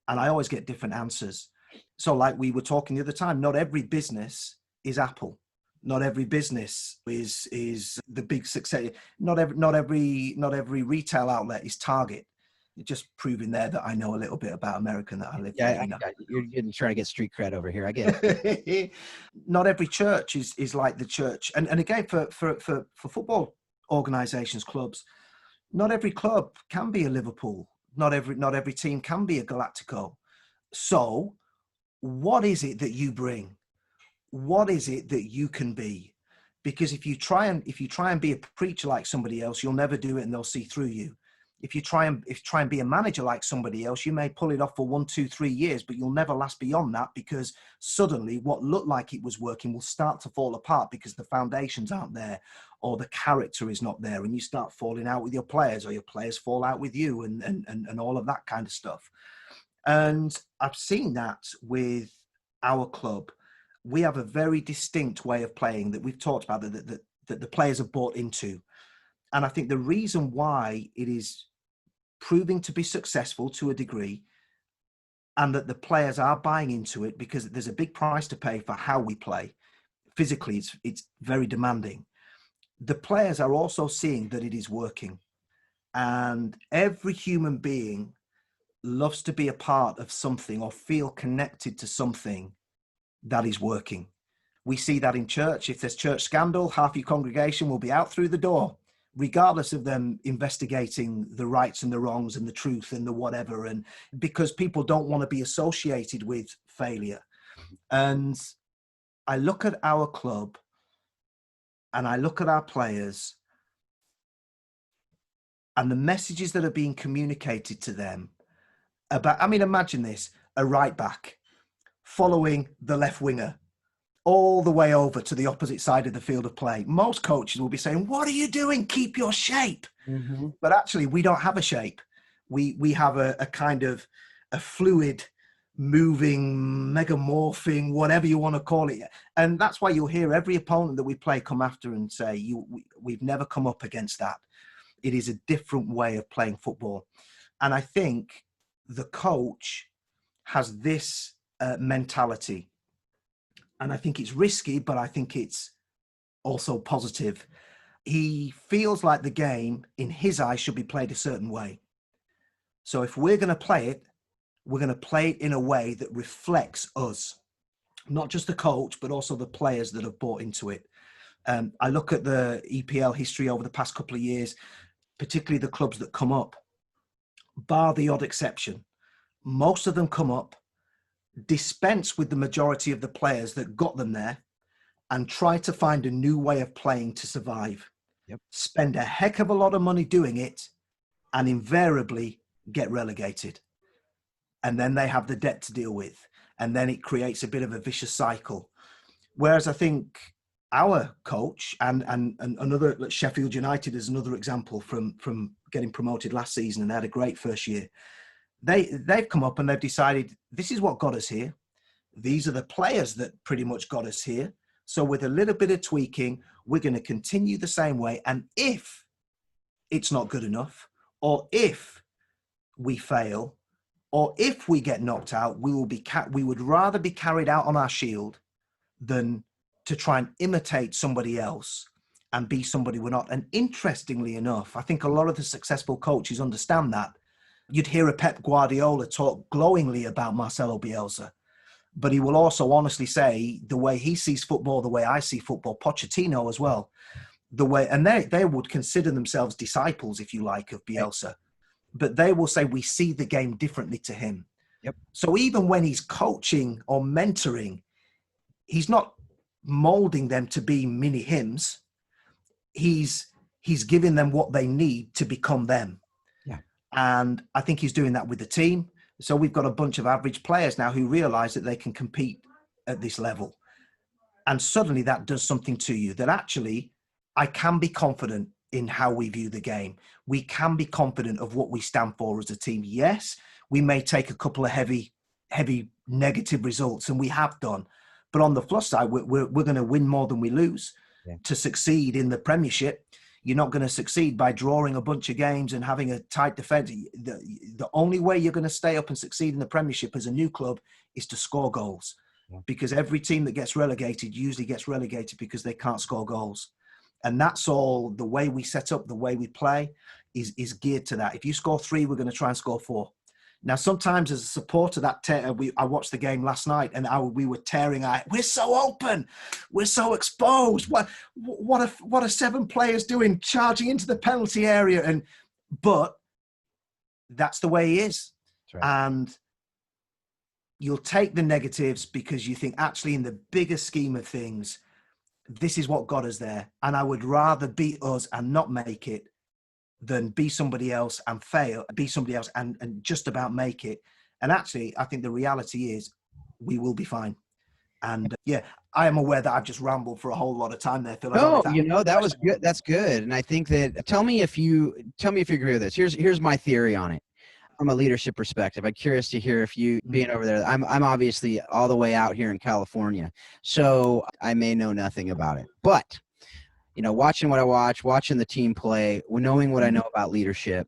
And I always get different answers. So like we were talking the other time, not every business is Apple. Not every business is the big success. Not every retail outlet is Target. Just proving there that I know a little bit about America and that I live there. You know? You're trying to get street cred over here. I get it. Not every church is like the church. And again, for football organizations, clubs, not every club can be a Liverpool. Not every team can be a Galactico. So what is it that you bring? What is it that you can be? Because if you try and be a preacher like somebody else, you'll never do it and they'll see through you. If you try and be a manager like somebody else, you may pull it off for 1, 2, 3 years, but you'll never last beyond that, because suddenly what looked like it was working will start to fall apart because the foundations aren't there, or the character is not there, and you start falling out with your players, or your players fall out with you, and all of that kind of stuff. And I've seen that with our club. We have a very distinct way of playing that we've talked about that the players have bought into. And I think the reason why it is proving to be successful to a degree, and that the players are buying into it, because there's a big price to pay for how we play. Physically, it's very demanding. The players are also seeing that it is working. And every human being loves to be a part of something or feel connected to something that is working. We see that in church. If there's church scandal, half your congregation will be out through the door, regardless of them investigating the rights and the wrongs and the truth and the whatever. And because people don't want to be associated with failure. And I look at our club and I look at our players and the messages that are being communicated to them about, I mean, imagine this, a right back following the left winger all the way over to the opposite side of the field of play. Most coaches will be saying, what are you doing? Keep your shape. But actually, we don't have a shape. We have a kind of a fluid, moving, megamorphing, whatever you want to call it. And that's why you'll hear every opponent that we play come after and say, we've never come up against that. It is a different way of playing football. And I think the coach has this mentality. And I think it's risky, but I think it's also positive. He feels like the game, in his eyes, should be played a certain way. So if we're going to play it, we're going to play it in a way that reflects us, not just the coach, but also the players that have bought into it. I look at the EPL history over the past couple of years, particularly the clubs that come up, bar the odd exception. Most of them come up, dispense with the majority of the players that got them there, and try to find a new way of playing to survive. Spend a heck of a lot of money doing it, and invariably get relegated. And then they have the debt to deal with. And then it creates a bit of a vicious cycle. Whereas I think our coach and another, Sheffield United is another example from getting promoted last season, and they had a great first year. They've come up and they've decided, this is what got us here. These are the players that pretty much got us here. So with a little bit of tweaking, we're going to continue the same way. And if it's not good enough, or if we fail, or if we get knocked out, we would rather be carried out on our shield than to try and imitate somebody else and be somebody we're not. And interestingly enough, I think a lot of the successful coaches understand that. You'd hear a Pep Guardiola talk glowingly about Marcelo Bielsa, but he will also honestly say the way he sees football, the way I see football, Pochettino as well, the way, and they would consider themselves disciples, if you like, of Bielsa, but they will say we see the game differently to him. So even when he's coaching or mentoring, he's not molding them to be mini hymns. he's giving them what they need to become them. Yeah. And I think he's doing that with the team. So we've got a bunch of average players now who realize that they can compete at this level. And suddenly that does something to you, that actually I can be confident in how we view the game. We can be confident of what we stand for as a team. Yes, we may take a couple of heavy negative results, and we have done. But on the plus side, we're going to win more than we lose. Yeah. To succeed in the Premiership, you're not going to succeed by drawing a bunch of games and having a tight defence. The only way you're going to stay up and succeed in the Premiership as a new club is to score goals. Yeah. Because every team that gets relegated usually gets relegated because they can't score goals. And that's all. The way we set up, the way we play is geared to that. If you score 3, we're going to try and score 4. Now, sometimes as a supporter, I watched the game last night, and we were tearing out. We're so open, we're so exposed. What are 7 players doing, charging into the penalty area? But that's the way he is. That's right. And you'll take the negatives because you think, actually, in the bigger scheme of things, this is what got us there. And I would rather beat us and not make it than be somebody else and fail, be somebody else and just about make it. And actually, I think the reality is we will be fine. And I am aware that I've just rambled for a whole lot of time there, Phil. No, that was good. That's good. And I think that, tell me if you agree with this. Here's my theory on it. From a leadership perspective, I'm curious to hear if you being over there. I'm obviously all the way out here in California, so I may know nothing about it. But watching what I watch, watching the team play, knowing what I know about leadership,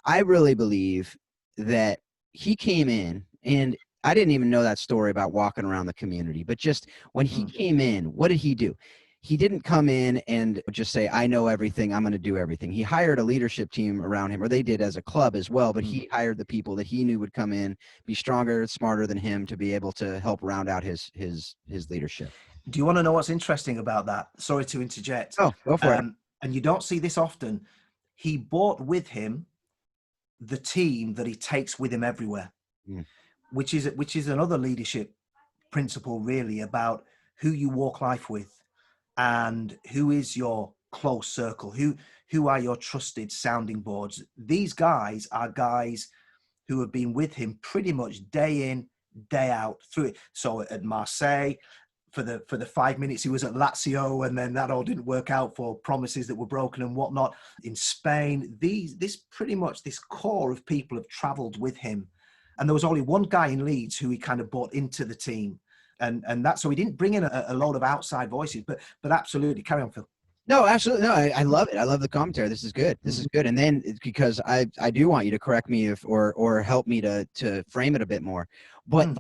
I really believe that he came in, and I didn't even know that story about walking around the community. But just when he came in, what did he do? He didn't come in and just say, I know everything, I'm going to do everything. He hired a leadership team around him, or they did as a club as well, but he hired the people that he knew would come in, be stronger, smarter than him, to be able to help round out his leadership. Do you want to know what's interesting about that? Sorry to interject. Oh, go for it. And you don't see this often. He brought with him the team that he takes with him everywhere, which is another leadership principle, really, about who you walk life with. And who is your close circle? Who are your trusted sounding boards? These guys are guys who have been with him pretty much day in, day out through it. So at Marseille, for the 5 minutes he was at Lazio, and then that all didn't work out for promises that were broken and whatnot. In Spain, this core of people have travelled with him. And there was only one guy in Leeds who he kind of brought into the team. And that's so he didn't bring in a load of outside voices, but absolutely. Carry on, Phil. No, absolutely. No, I love it. I love the commentary. This is good. This is good. And then because I do want you to correct me or help me to frame it a bit more. But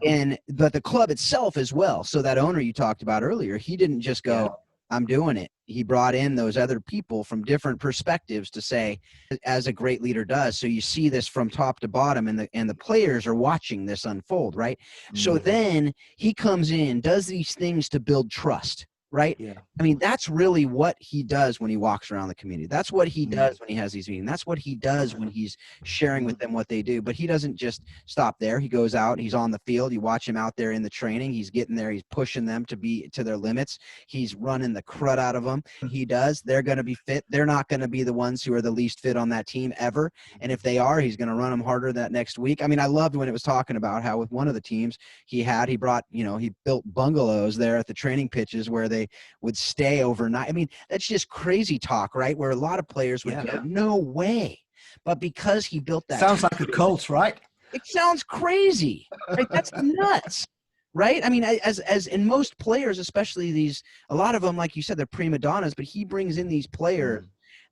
but the club itself as well. So that owner you talked about earlier, he didn't just go, I'm doing it. He brought in those other people from different perspectives to say, as a great leader does. So you see this from top to bottom, and the players are watching this unfold, right? So then he comes in, does these things to build trust, right? Yeah. I mean, that's really what he does when he walks around the community. That's what he does when he has these meetings. That's what he does when he's sharing with them what they do. But he doesn't just stop there. He goes out, he's on the field. You watch him out there in the training. He's getting there. He's pushing them to be to their limits. He's running the crud out of them. He does. They're going to be fit. They're not going to be the ones who are the least fit on that team ever. And if they are, he's going to run them harder that next week. I mean, I loved when it was talking about how with one of the teams he brought, he built bungalows there at the training pitches where they would stay overnight. I mean, that's just crazy talk, right? Where a lot of players would go, no way. But because he built that. Sounds like a cult, right? It sounds crazy. Right? That's nuts. Right? I mean, as in most players, especially a lot of them, like you said, they're prima donnas, but he brings in these players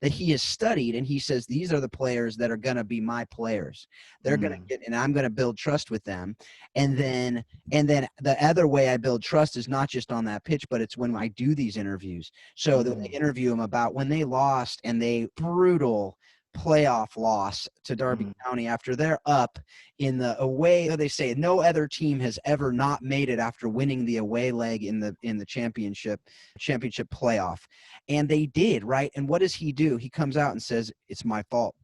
that he has studied, and he says, these are the players that are going to be my players. They're going to get, and I'm going to build trust with them. And then the other way I build trust is not just on that pitch, but it's when I do these interviews. So they interview them about when they lost, and they brutal playoff loss to Derby County after they're up in the away. They say no other team has ever not made it after winning the away leg in the championship playoff, and they did, right? And what does he do? He comes out and says, it's my fault.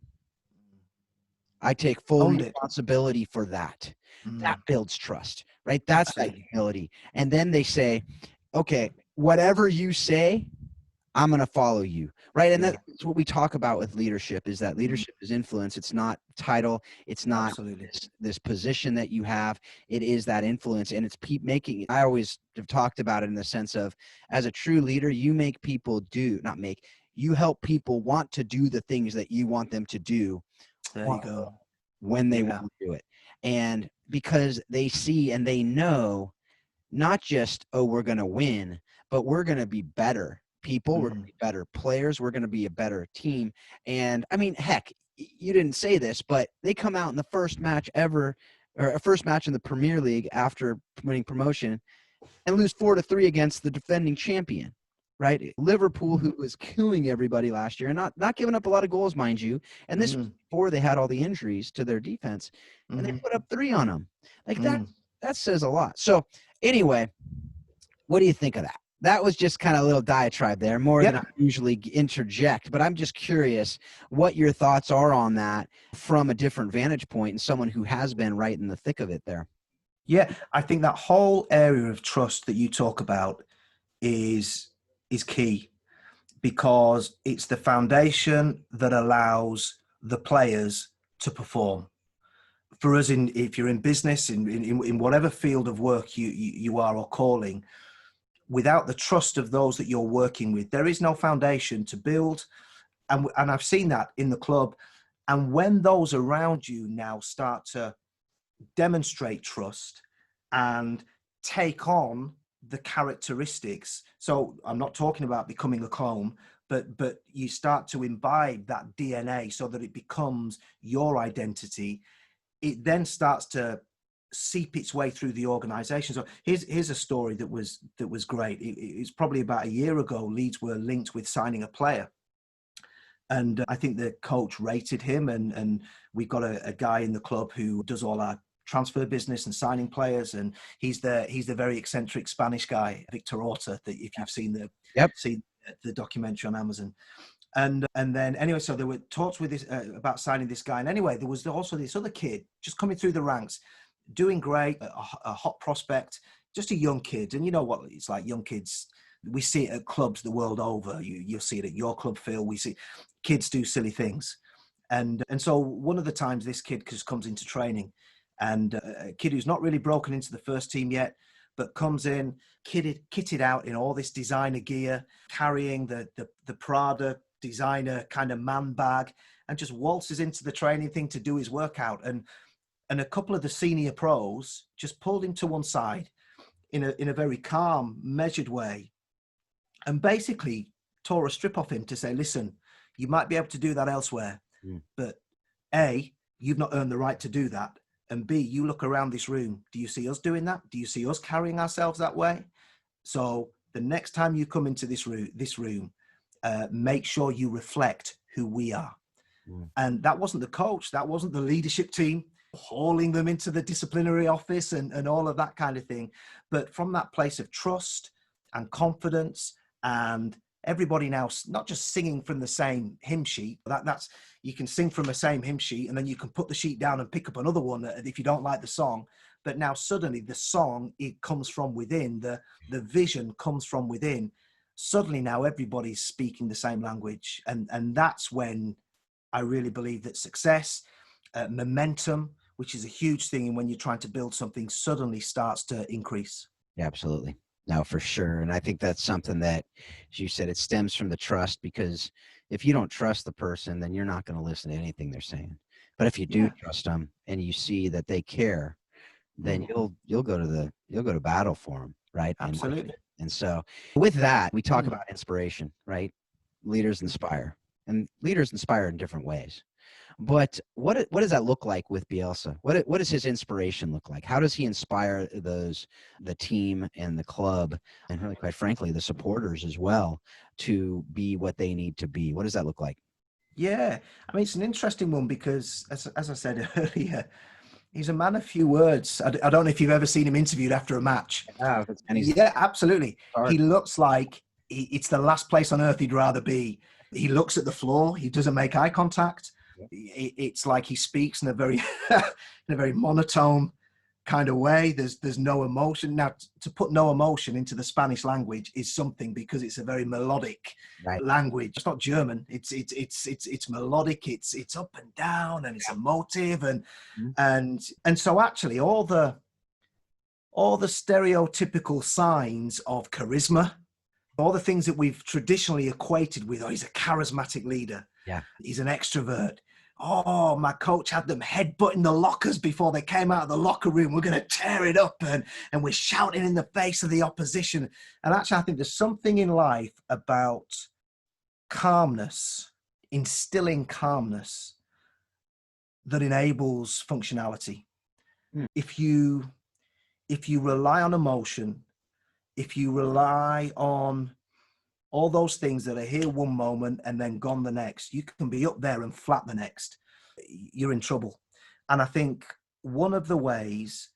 I take full responsibility for that. That builds trust, right? That's that humility. And then they say, okay, whatever you say, I'm going to follow you. Right. And Yeah. that's what we talk about with leadership, is that leadership is influence. It's not title. It's not Absolutely. this position that you have. It is that influence. And it's making, I always have talked about it in the sense of, as a true leader, you make people do, not make, you help people want to do the things that you want them to do There you go. when they Yeah. want to do it. And because they see and they know, not just, oh, we're going to win, but we're going to be better people. We're going to be better players. We're going to be a better team. And I mean, heck, you didn't say this, but they come out in the first match ever, or a first match in the Premier League after winning promotion, and lose 4-3 against the defending champion, right? Liverpool, who was killing everybody last year and not giving up a lot of goals, mind you. And this was before they had all the injuries to their defense, and they put up 3 on them. Like that says a lot. So anyway, what do you think of that? That was just kind of a little diatribe there, more than I usually interject. But I'm just curious what your thoughts are on that from a different vantage point and someone who has been right in the thick of it there. Yeah, I think that whole area of trust that you talk about is key, because it's the foundation that allows the players to perform. For us, if you're in business, in whatever field of work you are or calling, without the trust of those that you're working with, there is no foundation to build. And I've seen that in the club. And when those around you now start to demonstrate trust and take on the characteristics, so I'm not talking about becoming a clone, but you start to imbibe that DNA so that it becomes your identity, it then starts to seep its way through the organization. So here's a story that was great. It's probably about a year ago. Leeds were linked with signing a player, and I think the coach rated him, and we've got a guy in the club who does all our transfer business and signing players, and he's the very eccentric Spanish guy, Victor Orta, that if you've seen the documentary on Amazon. And then anyway, so there were talks with this about signing this guy, and anyway, there was also this other kid just coming through the ranks, doing great, a hot prospect, just a young kid. And you know what it's like, young kids, we see it at clubs the world over. You'll see it at your club, Phil. We see kids do silly things. And so one of the times this kid just comes into training, and a kid who's not really broken into the first team yet, but comes in, kitted out in all this designer gear, carrying the Prada designer kind of man bag, and just waltzes into the training thing to do his workout. And a couple of the senior pros just pulled him to one side in a very calm, measured way, and basically tore a strip off him to say, listen, you might be able to do that elsewhere, but A, you've not earned the right to do that. And B, you look around this room. Do you see us doing that? Do you see us carrying ourselves that way? So the next time you come into this room, make sure you reflect who we are. And that wasn't the coach. That wasn't the leadership team hauling them into the disciplinary office and all of that kind of thing. But from that place of trust and confidence, and everybody now not just singing from the same hymn sheet. That's you can sing from the same hymn sheet, and then you can put the sheet down and pick up another one if you don't like the song. But now suddenly the song, it comes from within. The vision comes from within. Suddenly now everybody's speaking the same language, and that's when I really believe that success, momentum, which is a huge thing, and when you're trying to build something, suddenly starts to increase. Yeah, absolutely. No, for sure. And I think that's something that, as you said, it stems from the trust, because if you don't trust the person, then you're not going to listen to anything they're saying. But if you do trust them and you see that they care, then you'll go to battle for them, right? Absolutely. And so with that, we talk about inspiration, right? Leaders inspire, and leaders inspire in different ways. But what does that look like with Bielsa? What does his inspiration look like? How does he inspire the team and the club, and really, quite frankly, the supporters as well, to be what they need to be? What does that look like? Yeah, I mean, it's an interesting one because, as I said earlier, he's a man of few words. I don't know if you've ever seen him interviewed after a match. Yeah, absolutely. He looks like it's the last place on earth he'd rather be. He looks at the floor. He doesn't make eye contact. It's like he speaks in a very in a very monotone kind of way. There's no emotion. Now, to put no emotion into the Spanish language is something, because it's a very melodic Right. language. It's not German. It's melodic. It's up and down, and it's emotive, and so actually all the stereotypical signs of charisma, all the things that we've traditionally equated with, oh, he's a charismatic leader. Yeah. He's an extrovert. Oh, my coach had them headbutting the lockers before they came out of the locker room. We're going to tear it up, and we're shouting in the face of the opposition. And actually, I think there's something in life about calmness, instilling calmness, that enables functionality. If you rely on emotion, if you rely on all those things that are here one moment and then gone the next, you can be up there and flat the next. You're in trouble. And I think one of the ways,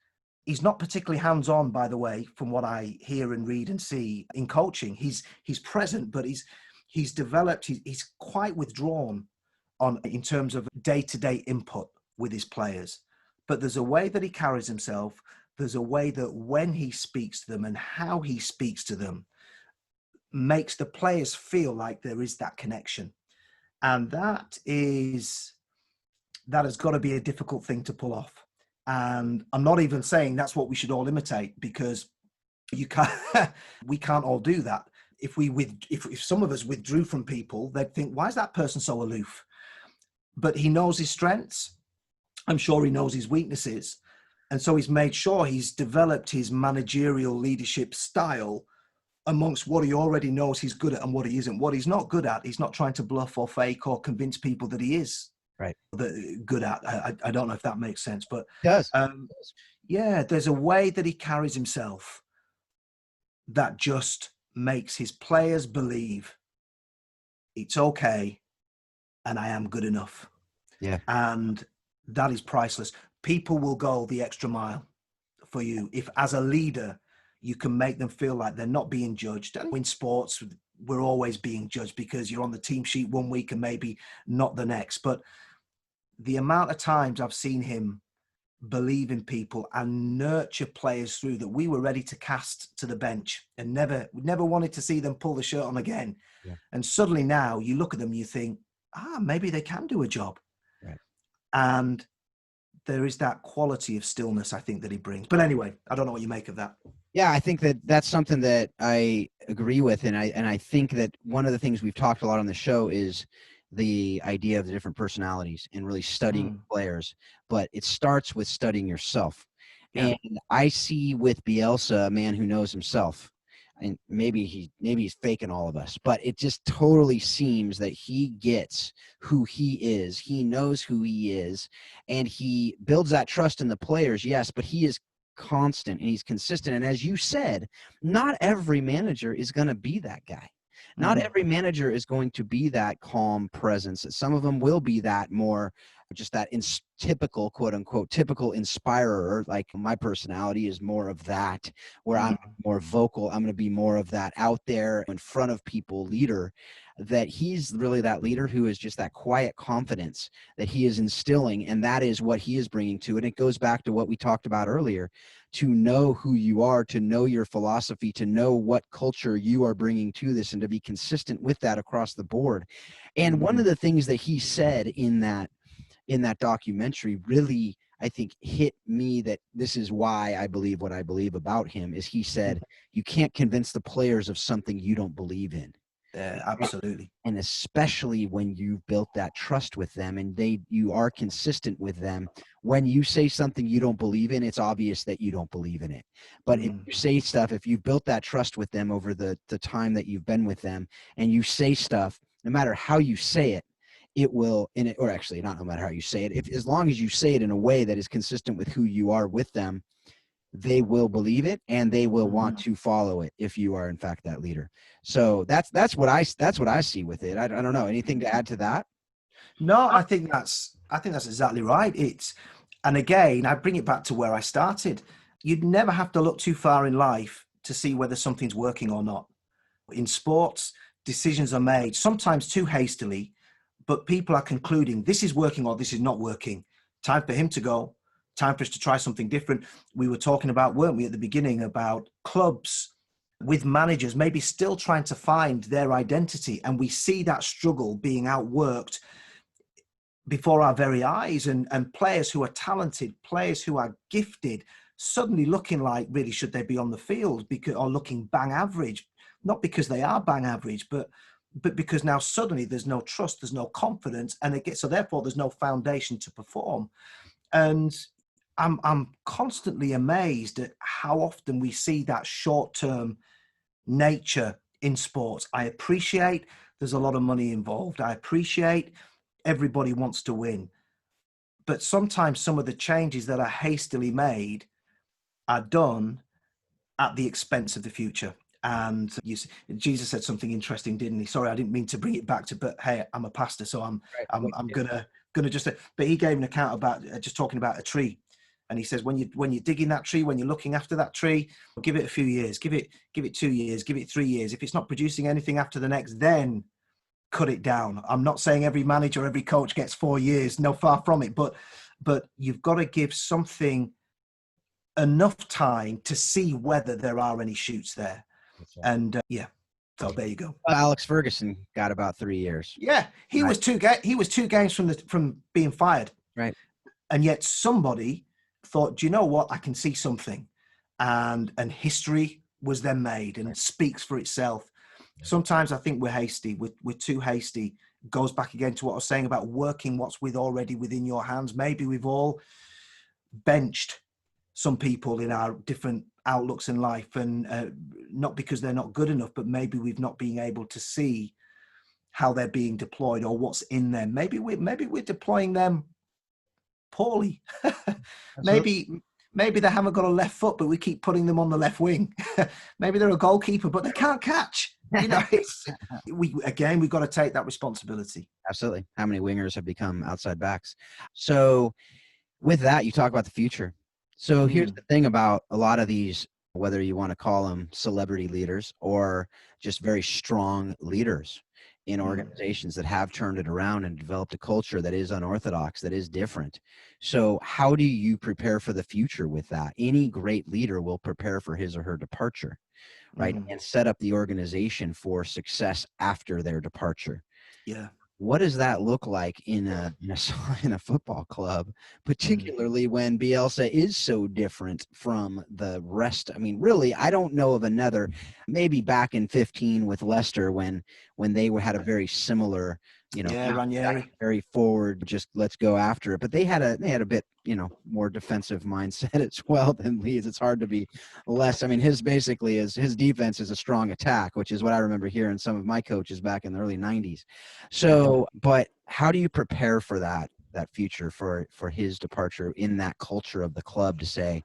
he's not particularly hands-on, by the way, from what I hear and read and see in coaching. He's present, but he's developed, he's quite withdrawn in terms of day-to-day input with his players. But there's a way that he carries himself. There's a way that when he speaks to them and how he speaks to them makes the players feel like there is that connection. And that has got to be a difficult thing to pull off. And I'm not even saying that's what we should all imitate, because we can't all do that. If some of us withdrew from people, they'd think, why is that person so aloof? But he knows his strengths. I'm sure he knows his weaknesses. And so he's made sure he's developed his managerial leadership style amongst what he already knows he's good at and what he isn't. What he's not good at, he's not trying to bluff or fake or convince people that he is good at. I don't know if that makes sense, but it does. Yeah, there's a way that he carries himself that just makes his players believe it's okay and I am good enough. Yeah. And that is priceless. People will go the extra mile for you if, as a leader, you can make them feel like they're not being judged. And in sports, we're always being judged because you're on the team sheet one week and maybe not the next. But the amount of times I've seen him believe in people and nurture players through that we were ready to cast to the bench and never wanted to see them pull the shirt on again. Yeah. And suddenly now you look at them, you think, maybe they can do a job. Right. And there is that quality of stillness, I think, that he brings. But anyway, I don't know what you make of that. Yeah, I think that that's something that I agree with. And I think that one of the things we've talked a lot on the show is the idea of the different personalities and really studying players. But it starts with studying yourself. Yeah. And I see with Bielsa a man who knows himself. And maybe he's faking all of us, but it just totally seems that he gets who he is. He knows who he is, and he builds that trust in the players. Yes, but he is constant and he's consistent. And as you said, not every manager is going to be that guy. Not every manager is going to be that calm presence. Some of them will be that more just that typical, quote unquote, typical inspirer. Like my personality is more of that, where I'm more vocal. I'm going to be more of that out there in front of people leader, that he's really that leader who is just that quiet confidence that he is instilling. And that is what he is bringing to it. And it goes back to what we talked about earlier, to know who you are, to know your philosophy, to know what culture you are bringing to this, and to be consistent with that across the board. And one of the things that he said in that documentary really, I think, hit me, that this is why I believe what I believe about him, is he said, you can't convince the players of something you don't believe in. Absolutely. And especially when you've built that trust with them and you are consistent with them. When you say something you don't believe in, it's obvious that you don't believe in it. But if you say stuff, if you've built that trust with them over the time that you've been with them, and you say stuff, no matter how you say it, it will, or actually not no matter how you say it, as long as you say it in a way that is consistent with who you are with them, they will believe it and they will want to follow it if you are in fact that leader. So that's what I see with it. I don't know, anything to add to that? No, I think that's exactly right. And again, I bring it back to where I started. You'd never have to look too far in life to see whether something's working or not. In sports, decisions are made sometimes too hastily, but people are concluding this is working or this is not working. Time for him to go. time for us to try something different. We were talking about, weren't we, at the beginning, about clubs with managers maybe still trying to find their identity, and we see that struggle being outworked before our very eyes, and players who are talented, players who are gifted, suddenly looking like, really, should they be on the field, because, or looking bang average, not because they are bang average, but because now suddenly there's no trust, there's no confidence, and so therefore there's no foundation to perform. And I'm constantly amazed at how often we see that short-term nature in sports. I appreciate there's a lot of money involved. I appreciate everybody wants to win. But sometimes some of the changes that are hastily made are done at the expense of the future. And Jesus said something interesting, didn't he? Sorry, I didn't mean to bring it back to, but hey, I'm a pastor, so I'm gonna just. But he gave an account about just talking about a tree, and he says when you're digging that tree, when you're looking after that tree, give it a few years, give it 2 years, give it 3 years. If it's not producing anything after the next, then cut it down. I'm not saying every manager, every coach gets 4 years. No, far from it. But you've got to give something enough time to see whether there are any shoots there. Right. And so there you go. Alex Ferguson got about 3 years. Yeah, he was 2 games from being fired. Right. And yet somebody thought, do you know what? I can see something, and history was then made and speaks for itself. Sometimes I think we're hasty. We're too hasty. Goes back again to what I was saying about working what's already within your hands. Maybe we've all benched some people in our different outlooks in life, and not because they're not good enough, but maybe we've not been able to see how they're being deployed or what's in them. Maybe we're deploying them poorly. Maybe they haven't got a left foot, but we keep putting them on the left wing. Maybe they're a goalkeeper, but they can't catch. You know, we've got to take that responsibility. Absolutely. How many wingers have become outside backs? So with that, you talk about the future. So here's the thing about a lot of these, whether you want to call them celebrity leaders or just very strong leaders in organizations that have turned it around and developed a culture that is unorthodox, that is different. So how do you prepare for the future with that? Any great leader will prepare for his or her departure, right? And set up the organization for success after their departure. Yeah. What does that look like in a football club, particularly when Bielsa is so different from the rest? I mean, really, I don't know of another, maybe back in 15 with Leicester when they had a very similar, very forward, just let's go after it. But they had a bit, more defensive mindset as well than Leeds. It's hard to be less. I mean, his defense is a strong attack, which is what I remember hearing some of my coaches back in the early 90s. So, but how do you prepare for that future for his departure in that culture of the club to say,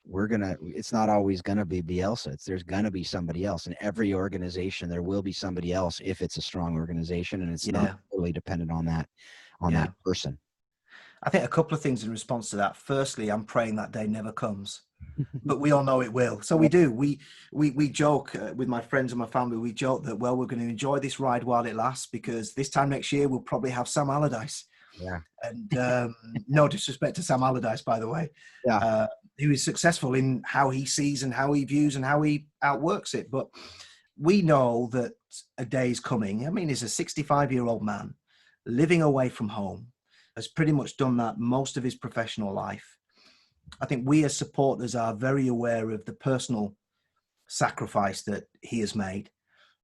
it's not always going to be Bielsa. There's going to be somebody else. In every organization, there will be somebody else if it's a strong organization, and it's not totally dependent on that person. I think a couple of things in response to that. Firstly, I'm praying that day never comes, but we all know it will. So we do. We joke with my friends and my family. We joke that, well, we're going to enjoy this ride while it lasts, because this time next year we'll probably have Sam Allardyce. Yeah. And no disrespect to Sam Allardyce, by the way. Yeah. He was successful in how he sees and how he views and how he outworks it. But we know that a day is coming. I mean, he's a 65-year-old man living away from home, has pretty much done that most of his professional life. I think we as supporters are very aware of the personal sacrifice that he has made.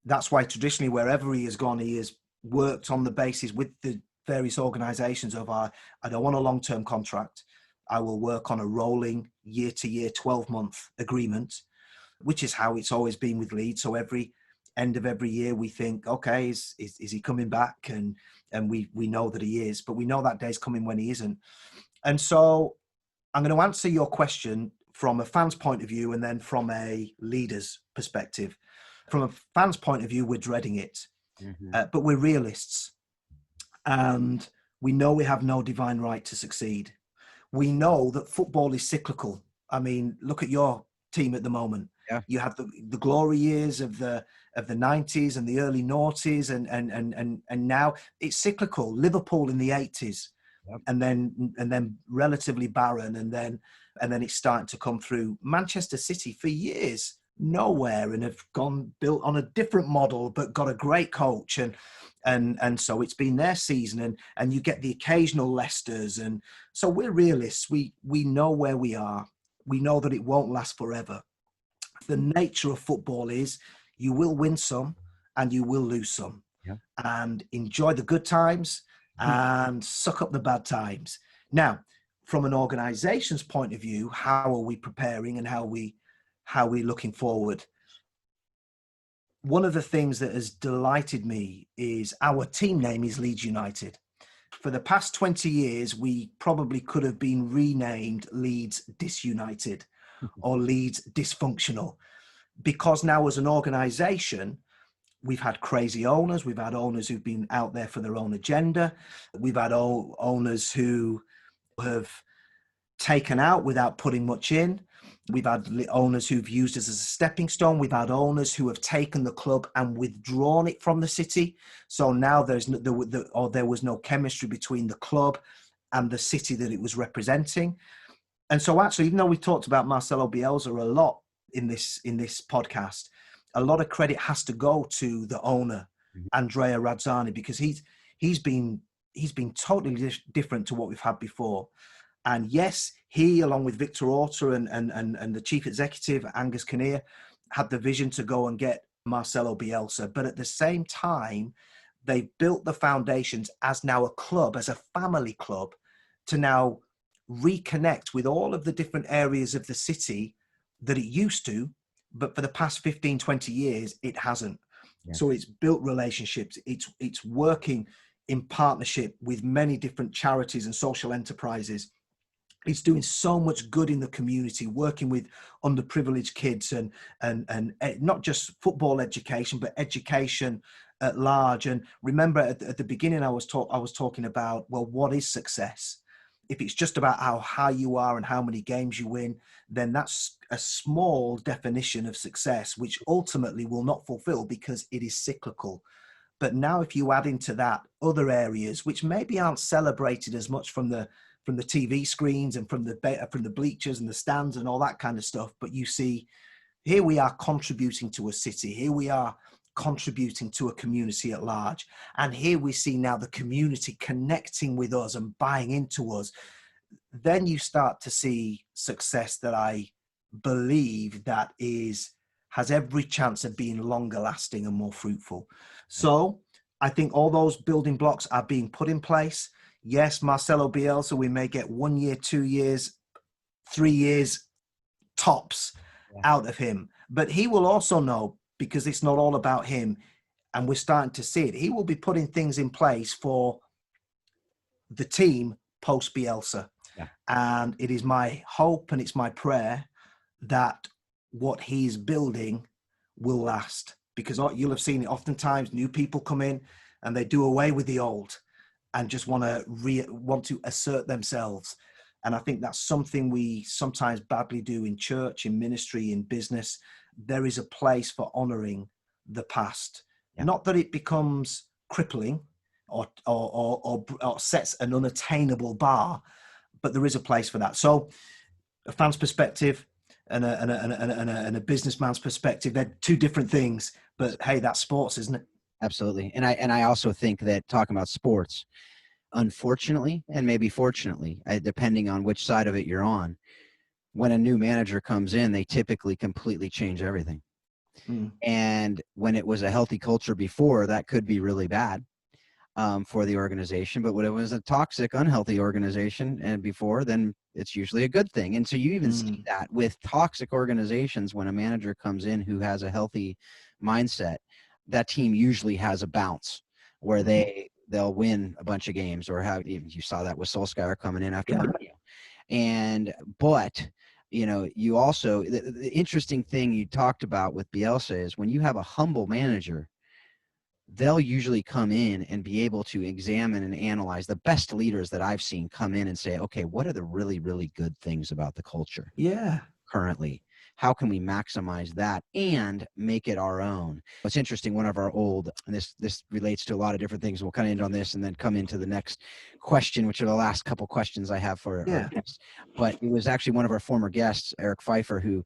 That's why traditionally, wherever he has gone, he has worked on the basis with the various organizations of I don't want a long-term contract. I will work on a rolling year-to-year 12-month agreement, which is how it's always been with Leeds. So every end of every year we think, okay, is he coming back? And we know that he is, but we know that day's coming when he isn't. And so I'm going to answer your question from a fan's point of view and then from a leader's perspective. From a fan's point of view, we're dreading it, but we're realists. And we know we have no divine right to succeed. We know that football is cyclical. I mean, look at your team at the moment. Yeah. You have the glory years of the 90s and the early noughties, and now it's cyclical. Liverpool in the 80s, Yep. and then relatively barren, and then it's starting to come through. Manchester City for years nowhere, and have gone built on a different model, but got a great coach, and so it's been their season, and you get the occasional Leicesters, and so we're realists. We know where we are. We know that it won't last forever. The nature of football is you will win some and you will lose some. Yeah. And enjoy the good times and suck up the bad times. Now, from an organization's point of view, how are we preparing, and how are we looking forward? One of the things that has delighted me is our team name is Leeds United. For the past 20 years, we probably could have been renamed Leeds Disunited or Leeds Dysfunctional, because now as an organization, we've had crazy owners. We've had owners who've been out there for their own agenda. We've had owners who have taken out without putting much in. We've had owners who've used us as a stepping stone. We've had owners who have taken the club and withdrawn it from the city. So now there was no chemistry between the club and the city that it was representing. And so actually, even though we talked about Marcelo Bielsa a lot in this podcast, a lot of credit has to go to the owner, Andrea Razzani, because he's been totally different to what we've had before. And yes, he, along with Victor Orta and the chief executive, Angus Kinnear, had the vision to go and get Marcelo Bielsa. But at the same time, they built the foundations as now a club, as a family club, to now reconnect with all of the different areas of the city that it used to, but for the past 15, 20 years, it hasn't. Yeah. So it's built relationships. It's working in partnership with many different charities and social enterprises. It's doing so much good in the community, working with underprivileged kids and not just football education, but education at large. And remember, at the beginning, I was talking about, well, what is success? If it's just about how high you are and how many games you win, then that's a small definition of success, which ultimately will not fulfill because it is cyclical. But now if you add into that other areas, which maybe aren't celebrated as much from the TV screens and from the bleachers and the stands and all that kind of stuff, but you see, here we are contributing to a city. Here we are contributing to a community at large. And here we see now the community connecting with us and buying into us. Then you start to see success that I believe that has every chance of being longer lasting and more fruitful. So I think all those building blocks are being put in place. Yes, Marcelo Bielsa, we may get 1 year, 2 years, 3 years tops out of him, but he will also know, because it's not all about him, and we're starting to see it, he will be putting things in place for the team post Bielsa. Yeah. And it is my hope and it's my prayer that what he's building will last, because you'll have seen it oftentimes, new people come in and they do away with the old and just want to assert themselves. And I think that's something we sometimes badly do in church, in ministry, in business. There is a place for honoring the past. Yeah. Not that it becomes crippling or sets an unattainable bar, but there is a place for that. So a fan's perspective and a businessman's perspective, they're two different things, but hey, that's sports, isn't it? Absolutely. And I also think that, talking about sports, unfortunately, and maybe fortunately, depending on which side of it you're on, when a new manager comes in, they typically completely change everything. And when it was a healthy culture before, that could be really bad for the organization. But when it was a toxic, unhealthy organization and before, then it's usually a good thing. And so you even see that with toxic organizations, when a manager comes in who has a healthy mindset, that team usually has a bounce where they'll win a bunch of games, or you saw that with Solskjaer coming in after Mourinho. But you also, the interesting thing you talked about with Bielsa is when you have a humble manager, they'll usually come in and be able to examine and analyze. The best leaders that I've seen come in and say, okay, what are the really, really good things about the culture? Yeah. Currently? how can we maximize that and make it our own? It's interesting, one of our old, and this relates to a lot of different things. We'll kind of end on this and then come into the next question, which are the last couple questions I have for our guests. But it was actually one of our former guests, Eric Pfeiffer, who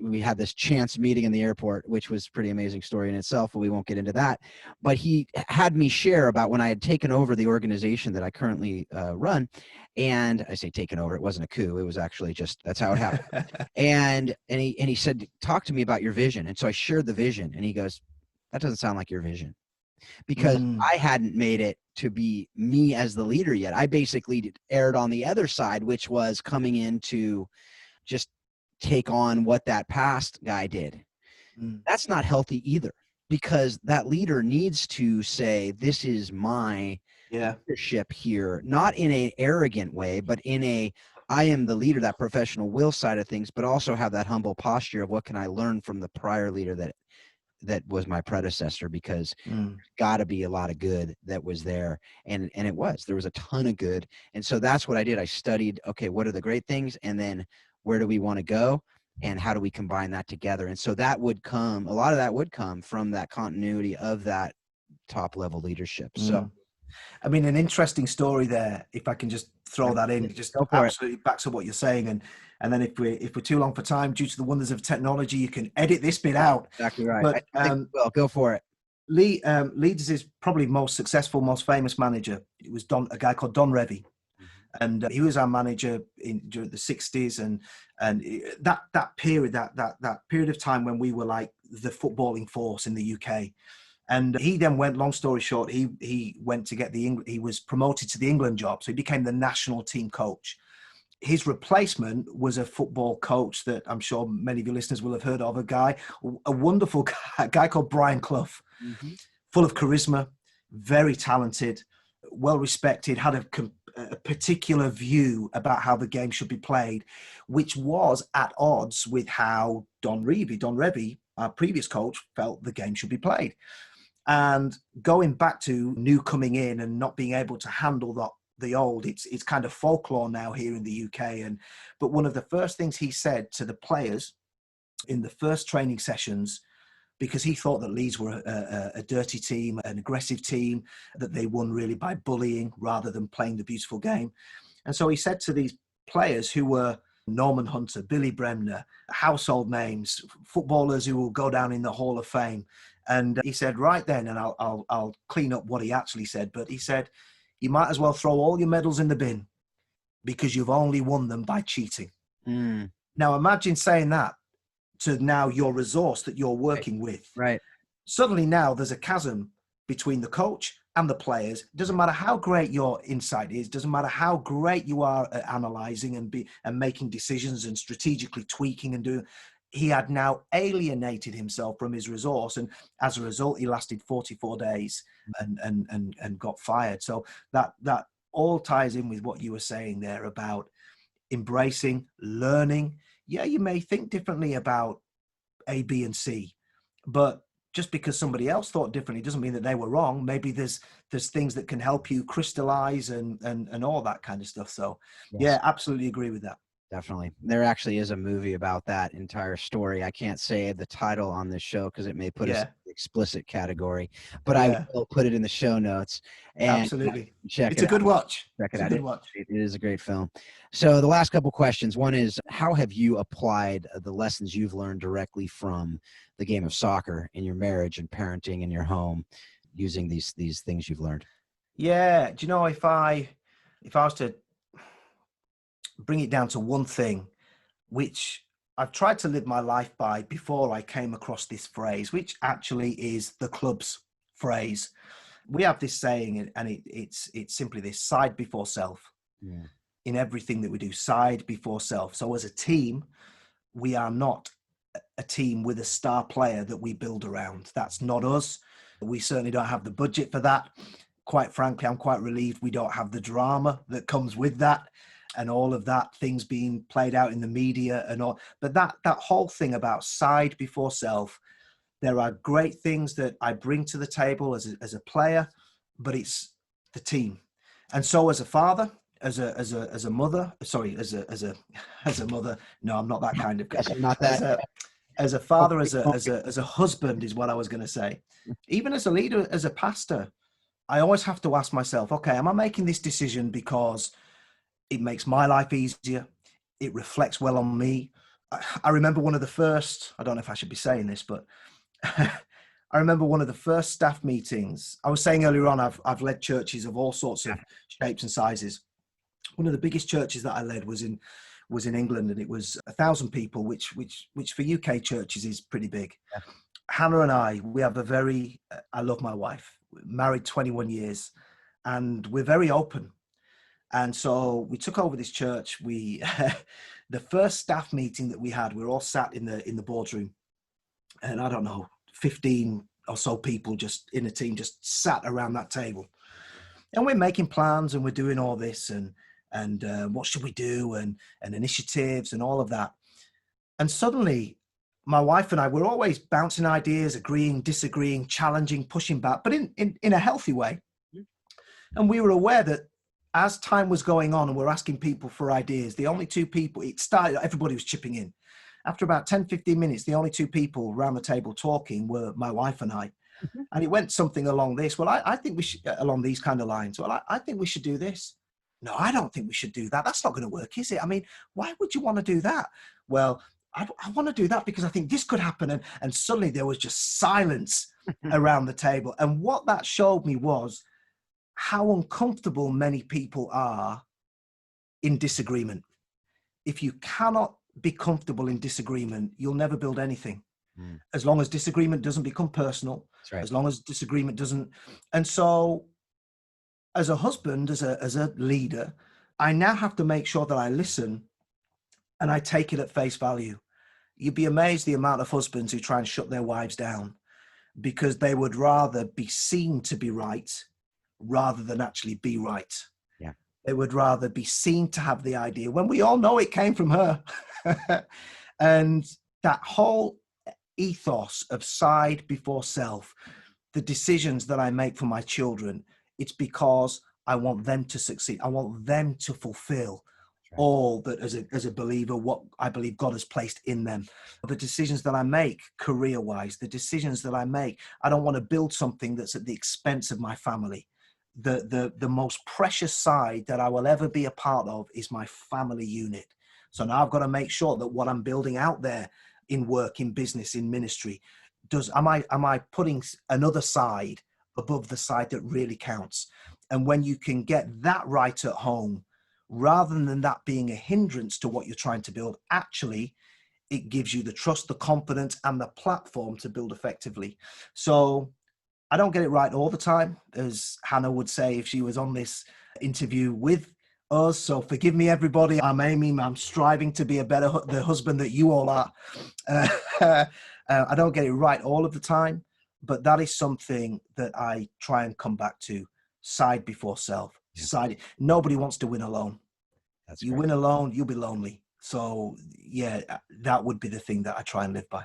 we had this chance meeting in the airport, which was a pretty amazing story in itself, but we won't get into that. But he had me share about when I had taken over the organization that I currently run. And I say taken over, it wasn't a coup. It was actually just, that's how it happened. and he said, talk to me about your vision. And so I shared the vision, and he goes, that doesn't sound like your vision, because I hadn't made it to be me as the leader yet. I basically erred on the other side, which was coming in to just take on what that past guy did. That's not healthy either, because that leader needs to say, this is my leadership here, not in an arrogant way, but in a, I am the leader, that professional will side of things, but also have that humble posture of what can I learn from the prior leader that was my predecessor, because got to be a lot of good that was there. And there was a ton of good. And so that's what I did. I studied, okay, what are the great things? And then where do we want to go? And how do we combine that together? And so that would come, a lot of that would come from that continuity of that top level leadership. So, I mean, an interesting story there, if I can just throw that in, just absolutely backs up what you're saying. And then if we're too long for time, due to the wonders of technology, you can edit this bit out. Exactly right. But well, go for it. Leeds is probably most successful, most famous manager. It was a guy called Don Revie. And he was our manager during the 60s, and that period of time when we were like the footballing force in the UK. And he then went, long story short, he went to get he was promoted to the England job. So he became the national team coach. His replacement was a football coach that I'm sure many of your listeners will have heard of, a wonderful guy, a guy called Brian Clough, full of charisma, very talented, well respected, had a particular view about how the game should be played, which was at odds with how Don Revie, our previous coach, felt the game should be played. And going back to new coming in and not being able to handle the old, it's kind of folklore now here in the UK. But one of the first things he said to the players in the first training sessions, because he thought that Leeds were a dirty team, an aggressive team, that they won really by bullying rather than playing the beautiful game. And so he said to these players who were Norman Hunter, Billy Bremner, household names, footballers who will go down in the Hall of Fame. And he said, right then, and I'll clean up what he actually said, but he said, you might as well throw all your medals in the bin because you've only won them by cheating. Now imagine saying that to now your resource that you're working with. Right. Suddenly now there's a chasm between the coach and the players. It doesn't matter how great your insight is, doesn't matter how great you are at analyzing and making decisions and strategically tweaking and doing. He had now alienated himself from his resource, and as a result, he lasted 44 days and got fired. So that all ties in with what you were saying there about embracing, learning. Yeah, you may think differently about A, B, and C, but just because somebody else thought differently doesn't mean that they were wrong. Maybe there's things that can help you crystallize and all that kind of stuff. So yeah, absolutely agree with that. Definitely. There actually is a movie about that entire story. I can't say the title on this show because it may put us in the explicit category, but I will put it in the show notes. And absolutely. Check it's it a good out. watch. Check it it's out. A good watch. It is a great film. So the last couple questions. One is, how have you applied the lessons you've learned directly from the game of soccer in your marriage and parenting in your home using these things you've learned? Yeah. Do you know, if I was to bring it down to one thing, which I've tried to live my life by before I came across this phrase, which actually is the club's phrase. We have this saying, and it's simply this: side before self. In everything that we do, side before self. So as a team, we are not a team with a star player that we build around. That's not us. We certainly don't have the budget for that. Quite frankly, I'm quite relieved we don't have the drama that comes with that and all of that, things being played out in the media and all. But that whole thing about side before self, there are great things that I bring to the table as a player, but it's the team. And so as a father, as a mother, sorry, as a mother. No, I'm not that kind of guy. Yes, I'm not that. As a father, as a husband is what I was going to say. Even as a leader, as a pastor, I always have to ask myself, okay, am I making this decision because it makes my life easier? It reflects well on me. I remember one of the first, I don't know if I should be saying this, but I remember one of the first staff meetings. I was saying earlier on, I've led churches of all sorts of shapes and sizes. One of the biggest churches that I led was in England, and it was 1,000 people, which for UK churches is pretty big. Yeah. Hannah and I have I love my wife, we're married 21 years, and we're very open. And so we took over this church. We, the first staff meeting that we had, we were all sat in the boardroom, and I don't know, 15 or so people just in a team just sat around that table, and we're making plans and we're doing all this and what should we do and initiatives and all of that. And suddenly my wife and I were always bouncing ideas, agreeing, disagreeing, challenging, pushing back, but in a healthy way. And we were aware that as time was going on and we're asking people for ideas, the only two people, it started, everybody was chipping in. After about 10, 15 minutes, the only two people around the table talking were my wife and I. Mm-hmm. And it went something along this. Well, I think we should, along these kind of lines. Well, I think we should do this. No, I don't think we should do that. That's not going to work, is it? I mean, why would you want to do that? Well, I want to do that because I think this could happen. And suddenly there was just silence around the table. And what that showed me was how uncomfortable many people are in disagreement. If you cannot be comfortable in disagreement, you'll never build anything. As long as disagreement doesn't become personal, right. As long as disagreement doesn't. And so as a husband, as a leader, I now have to make sure that I listen and I take it at face value. You'd be amazed the amount of husbands who try and shut their wives down because they would rather be seen to be right rather than actually be right. Yeah. They would rather be seen to have the idea when we all know it came from her. And that whole ethos of side before self, the decisions that I make for my children, it's because I want them to succeed. I want them to fulfill all that as a believer, what I believe God has placed in them. The decisions that I make career-wise, the decisions that I make, I don't want to build something that's at the expense of my family. The most precious side that I will ever be a part of is my family unit. So now I've got to make sure that what I'm building out there in work, in business, in ministry, am I putting another side above the side that really counts? And when you can get that right at home, rather than that being a hindrance to what you're trying to build, actually, it gives you the trust, the confidence, and the platform to build effectively. So I don't get it right all the time, as Hannah would say if she was on this interview with us. So forgive me, everybody. I'm striving to be the husband that you all are. I don't get it right all of the time, but that is something that I try and come back to. Side before self. Yeah. Nobody wants to win alone. You win alone, you'll be lonely. So yeah, that would be the thing that I try and live by.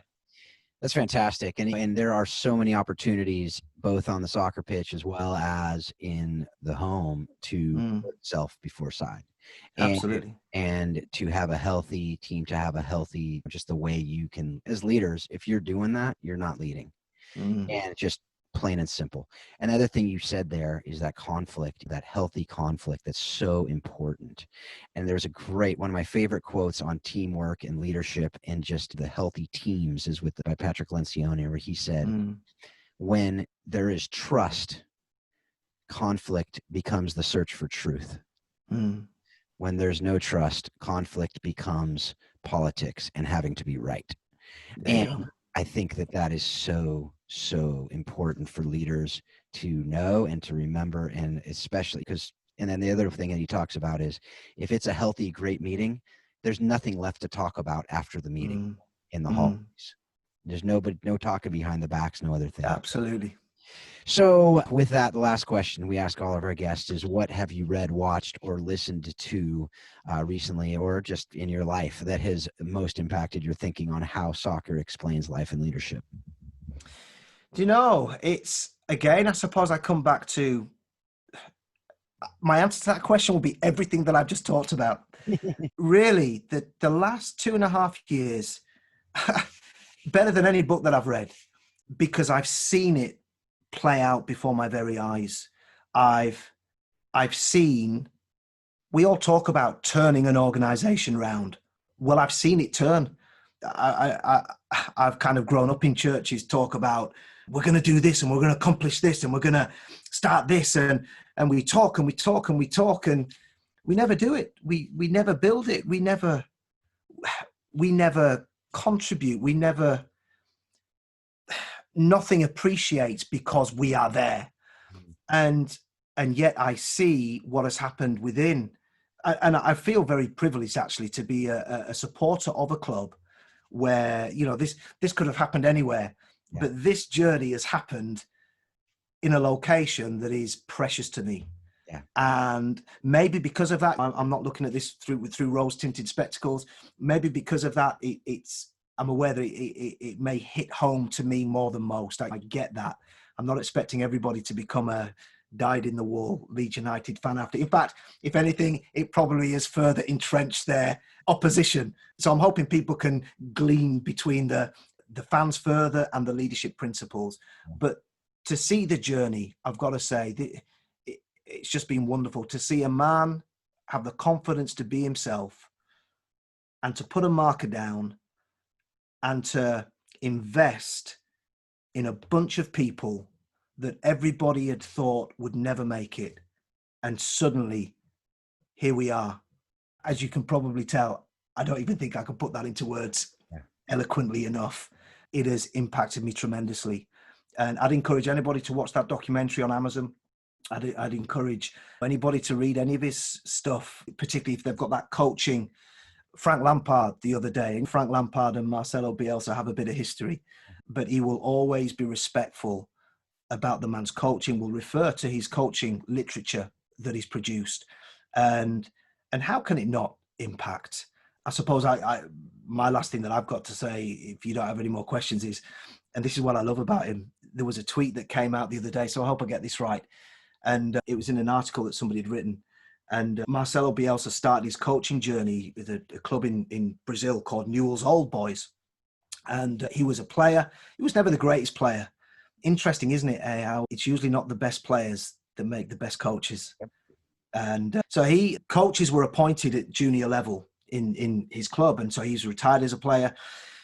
That's fantastic. And there are so many opportunities, both on the soccer pitch as well as in the home, to put self before side. Absolutely. And to have a healthy team, to have a healthy, just the way you can, as leaders, if you're doing that, you're not leading. And just plain and simple. Another thing you said there is that conflict, that healthy conflict that's so important. And there's one of my favorite quotes on teamwork and leadership and just the healthy teams is by Patrick Lencioni, where he said, when there is trust, conflict becomes the search for truth. When there's no trust, conflict becomes politics and having to be right. And I think that is so important for leaders to know and to remember, and especially because, and then the other thing that he talks about is if it's a healthy, great meeting, there's nothing left to talk about after the meeting in the hallways. There's no talking behind the backs, no other thing. Absolutely. So with that, the last question we ask all of our guests is, what have you read, watched, or listened to recently, or just in your life, that has most impacted your thinking on how soccer explains life and leadership? Do you know, it's, again, I suppose I come back to My answer to that question will be everything that I've just talked about. Really, the last 2.5 years, better than any book that I've read, because I've seen it play out before my very eyes. I've seen, we all talk about turning an organization round. Well, I've seen it turn. I've kind of grown up in churches talk about, we're going to do this and we're going to accomplish this and we're going to start this, and we talk and we talk and we talk and we never do it. We never build it. We never contribute. Nothing appreciates because we are there. And yet I see what has happened within, and I feel very privileged actually to be a supporter of a club where, you know, this could have happened anywhere, but this journey has happened in a location that is precious to me. Yeah. And maybe because of that, I'm not looking at this through rose-tinted spectacles. Maybe because of that, I'm aware that it may hit home to me more than most. I get that. I'm not expecting everybody to become a dyed-in-the-wool Leeds United fan after. In fact, if anything, it probably has further entrenched their opposition. So I'm hoping people can glean between the fans further and the leadership principles. But to see the journey, I've got to say, it's just been wonderful to see a man have the confidence to be himself and to put a marker down and to invest in a bunch of people that everybody had thought would never make it. And suddenly, here we are. As you can probably tell, I don't even think I can put that into words eloquently enough. It has impacted me tremendously. And I'd encourage anybody to watch that documentary on Amazon. I'd encourage anybody to read any of his stuff, particularly if they've got that coaching. Frank Lampard the other day, and Frank Lampard and Marcelo Bielsa have a bit of history, but he will always be respectful about the man's coaching, will refer to his coaching literature that he's produced. And how can it not impact? I suppose my last thing that I've got to say, if you don't have any more questions, is, and this is what I love about him, there was a tweet that came out the other day, so I hope I get this right. And it was in an article that somebody had written. And Marcelo Bielsa started his coaching journey with a club in Brazil called Newell's Old Boys. And he was a player. He was never the greatest player. Interesting, isn't it, how it's usually not the best players that make the best coaches. Yep. And so coaches were appointed at junior level in his club. And so he's retired as a player.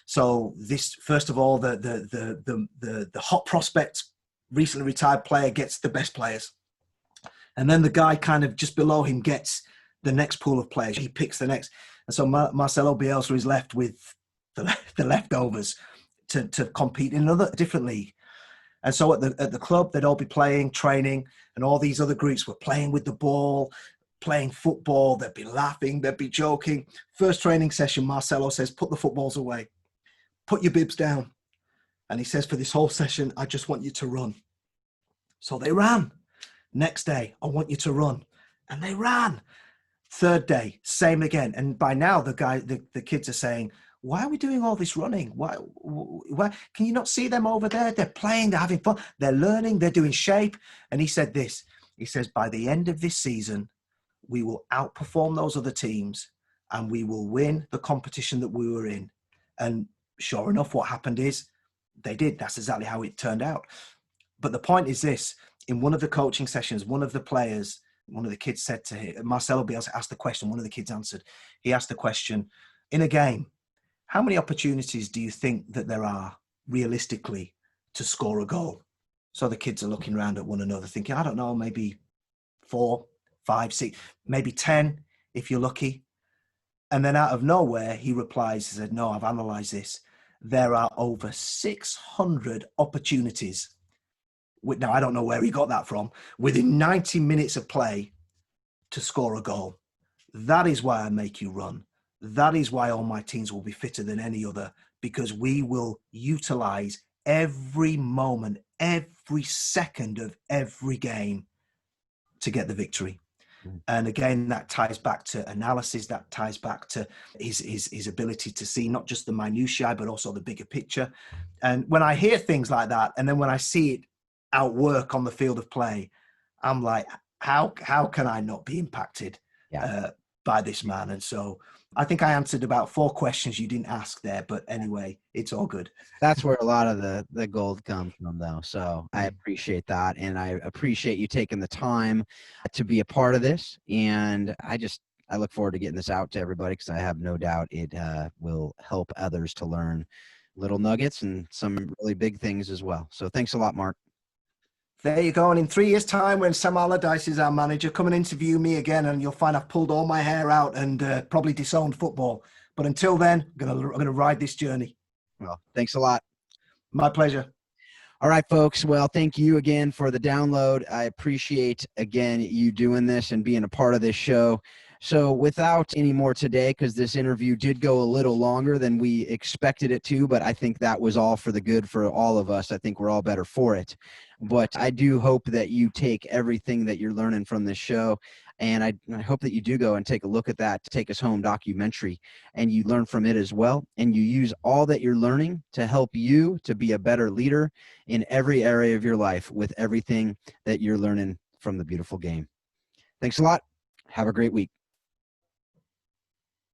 So this, first of all, the hot prospect, recently retired player gets the best players. And then the guy kind of just below him gets the next pool of players. He picks the next. And so Marcelo Bielsa is left with the leftovers to compete in another different league. And so at the club, they'd all be playing, training, and all these other groups were playing with the ball, playing football. They'd be laughing, they'd be joking. First training session, Marcelo says, put the footballs away, put your bibs down. And he says, for this whole session, I just want you to run. So they ran. Next day, I want you to run. And they ran. Third day, same again. And by now, the kids are saying, why are we doing all this running? Why can you not see them over there? They're playing, they're having fun, they're learning, they're doing shape. And he said this, he says, by the end of this season, we will outperform those other teams and we will win the competition that we were in. And sure enough, what happened is they did. That's exactly how it turned out. But the point is this, in one of the coaching sessions, one of the players, one of the kids said to him, Marcelo Bielsa asked the question, one of the kids answered, he asked the question, in a game, how many opportunities do you think that there are realistically to score a goal? So the kids are looking around at one another thinking, I don't know, maybe 4, 5, 6, maybe 10 if you're lucky. And then out of nowhere, he replies, he said, no, I've analysed this. There are over 600 opportunities. Now, I don't know where he got that from, within 90 minutes of play to score a goal. That is why I make you run. That is why all my teams will be fitter than any other, because we will utilize every moment, every second of every game to get the victory. And again, that ties back to analysis, that ties back to his ability to see not just the minutiae, but also the bigger picture. And when I hear things like that, and then when I see it outwork on the field of play, I'm like, how can I not be impacted Yeah. by this man? And so I think I answered about 4 questions you didn't ask there, but anyway, it's all good. That's where a lot of the gold comes from, though. So I Mm. appreciate that, and I appreciate you taking the time to be a part of this. And I look forward to getting this out to everybody, because I have no doubt it will help others to learn little nuggets and some really big things as well. So thanks a lot, Mark. There you go. And in 3 years' time, when Sam Allardyce is our manager, come and interview me again, and you'll find I've pulled all my hair out and probably disowned football. But until then, I'm gonna ride this journey. Well, thanks a lot. My pleasure. All right, folks. Well, thank you again for the download. I appreciate, again, you doing this and being a part of this show. So without any more today, because this interview did go a little longer than we expected it to, but I think that was all for the good for all of us. I think we're all better for it. But I do hope that you take everything that you're learning from this show, and I hope that you do go and take a look at that Take Us Home documentary, and you learn from it as well, and you use all that you're learning to help you to be a better leader in every area of your life with everything that you're learning from the beautiful game. Thanks a lot. Have a great week.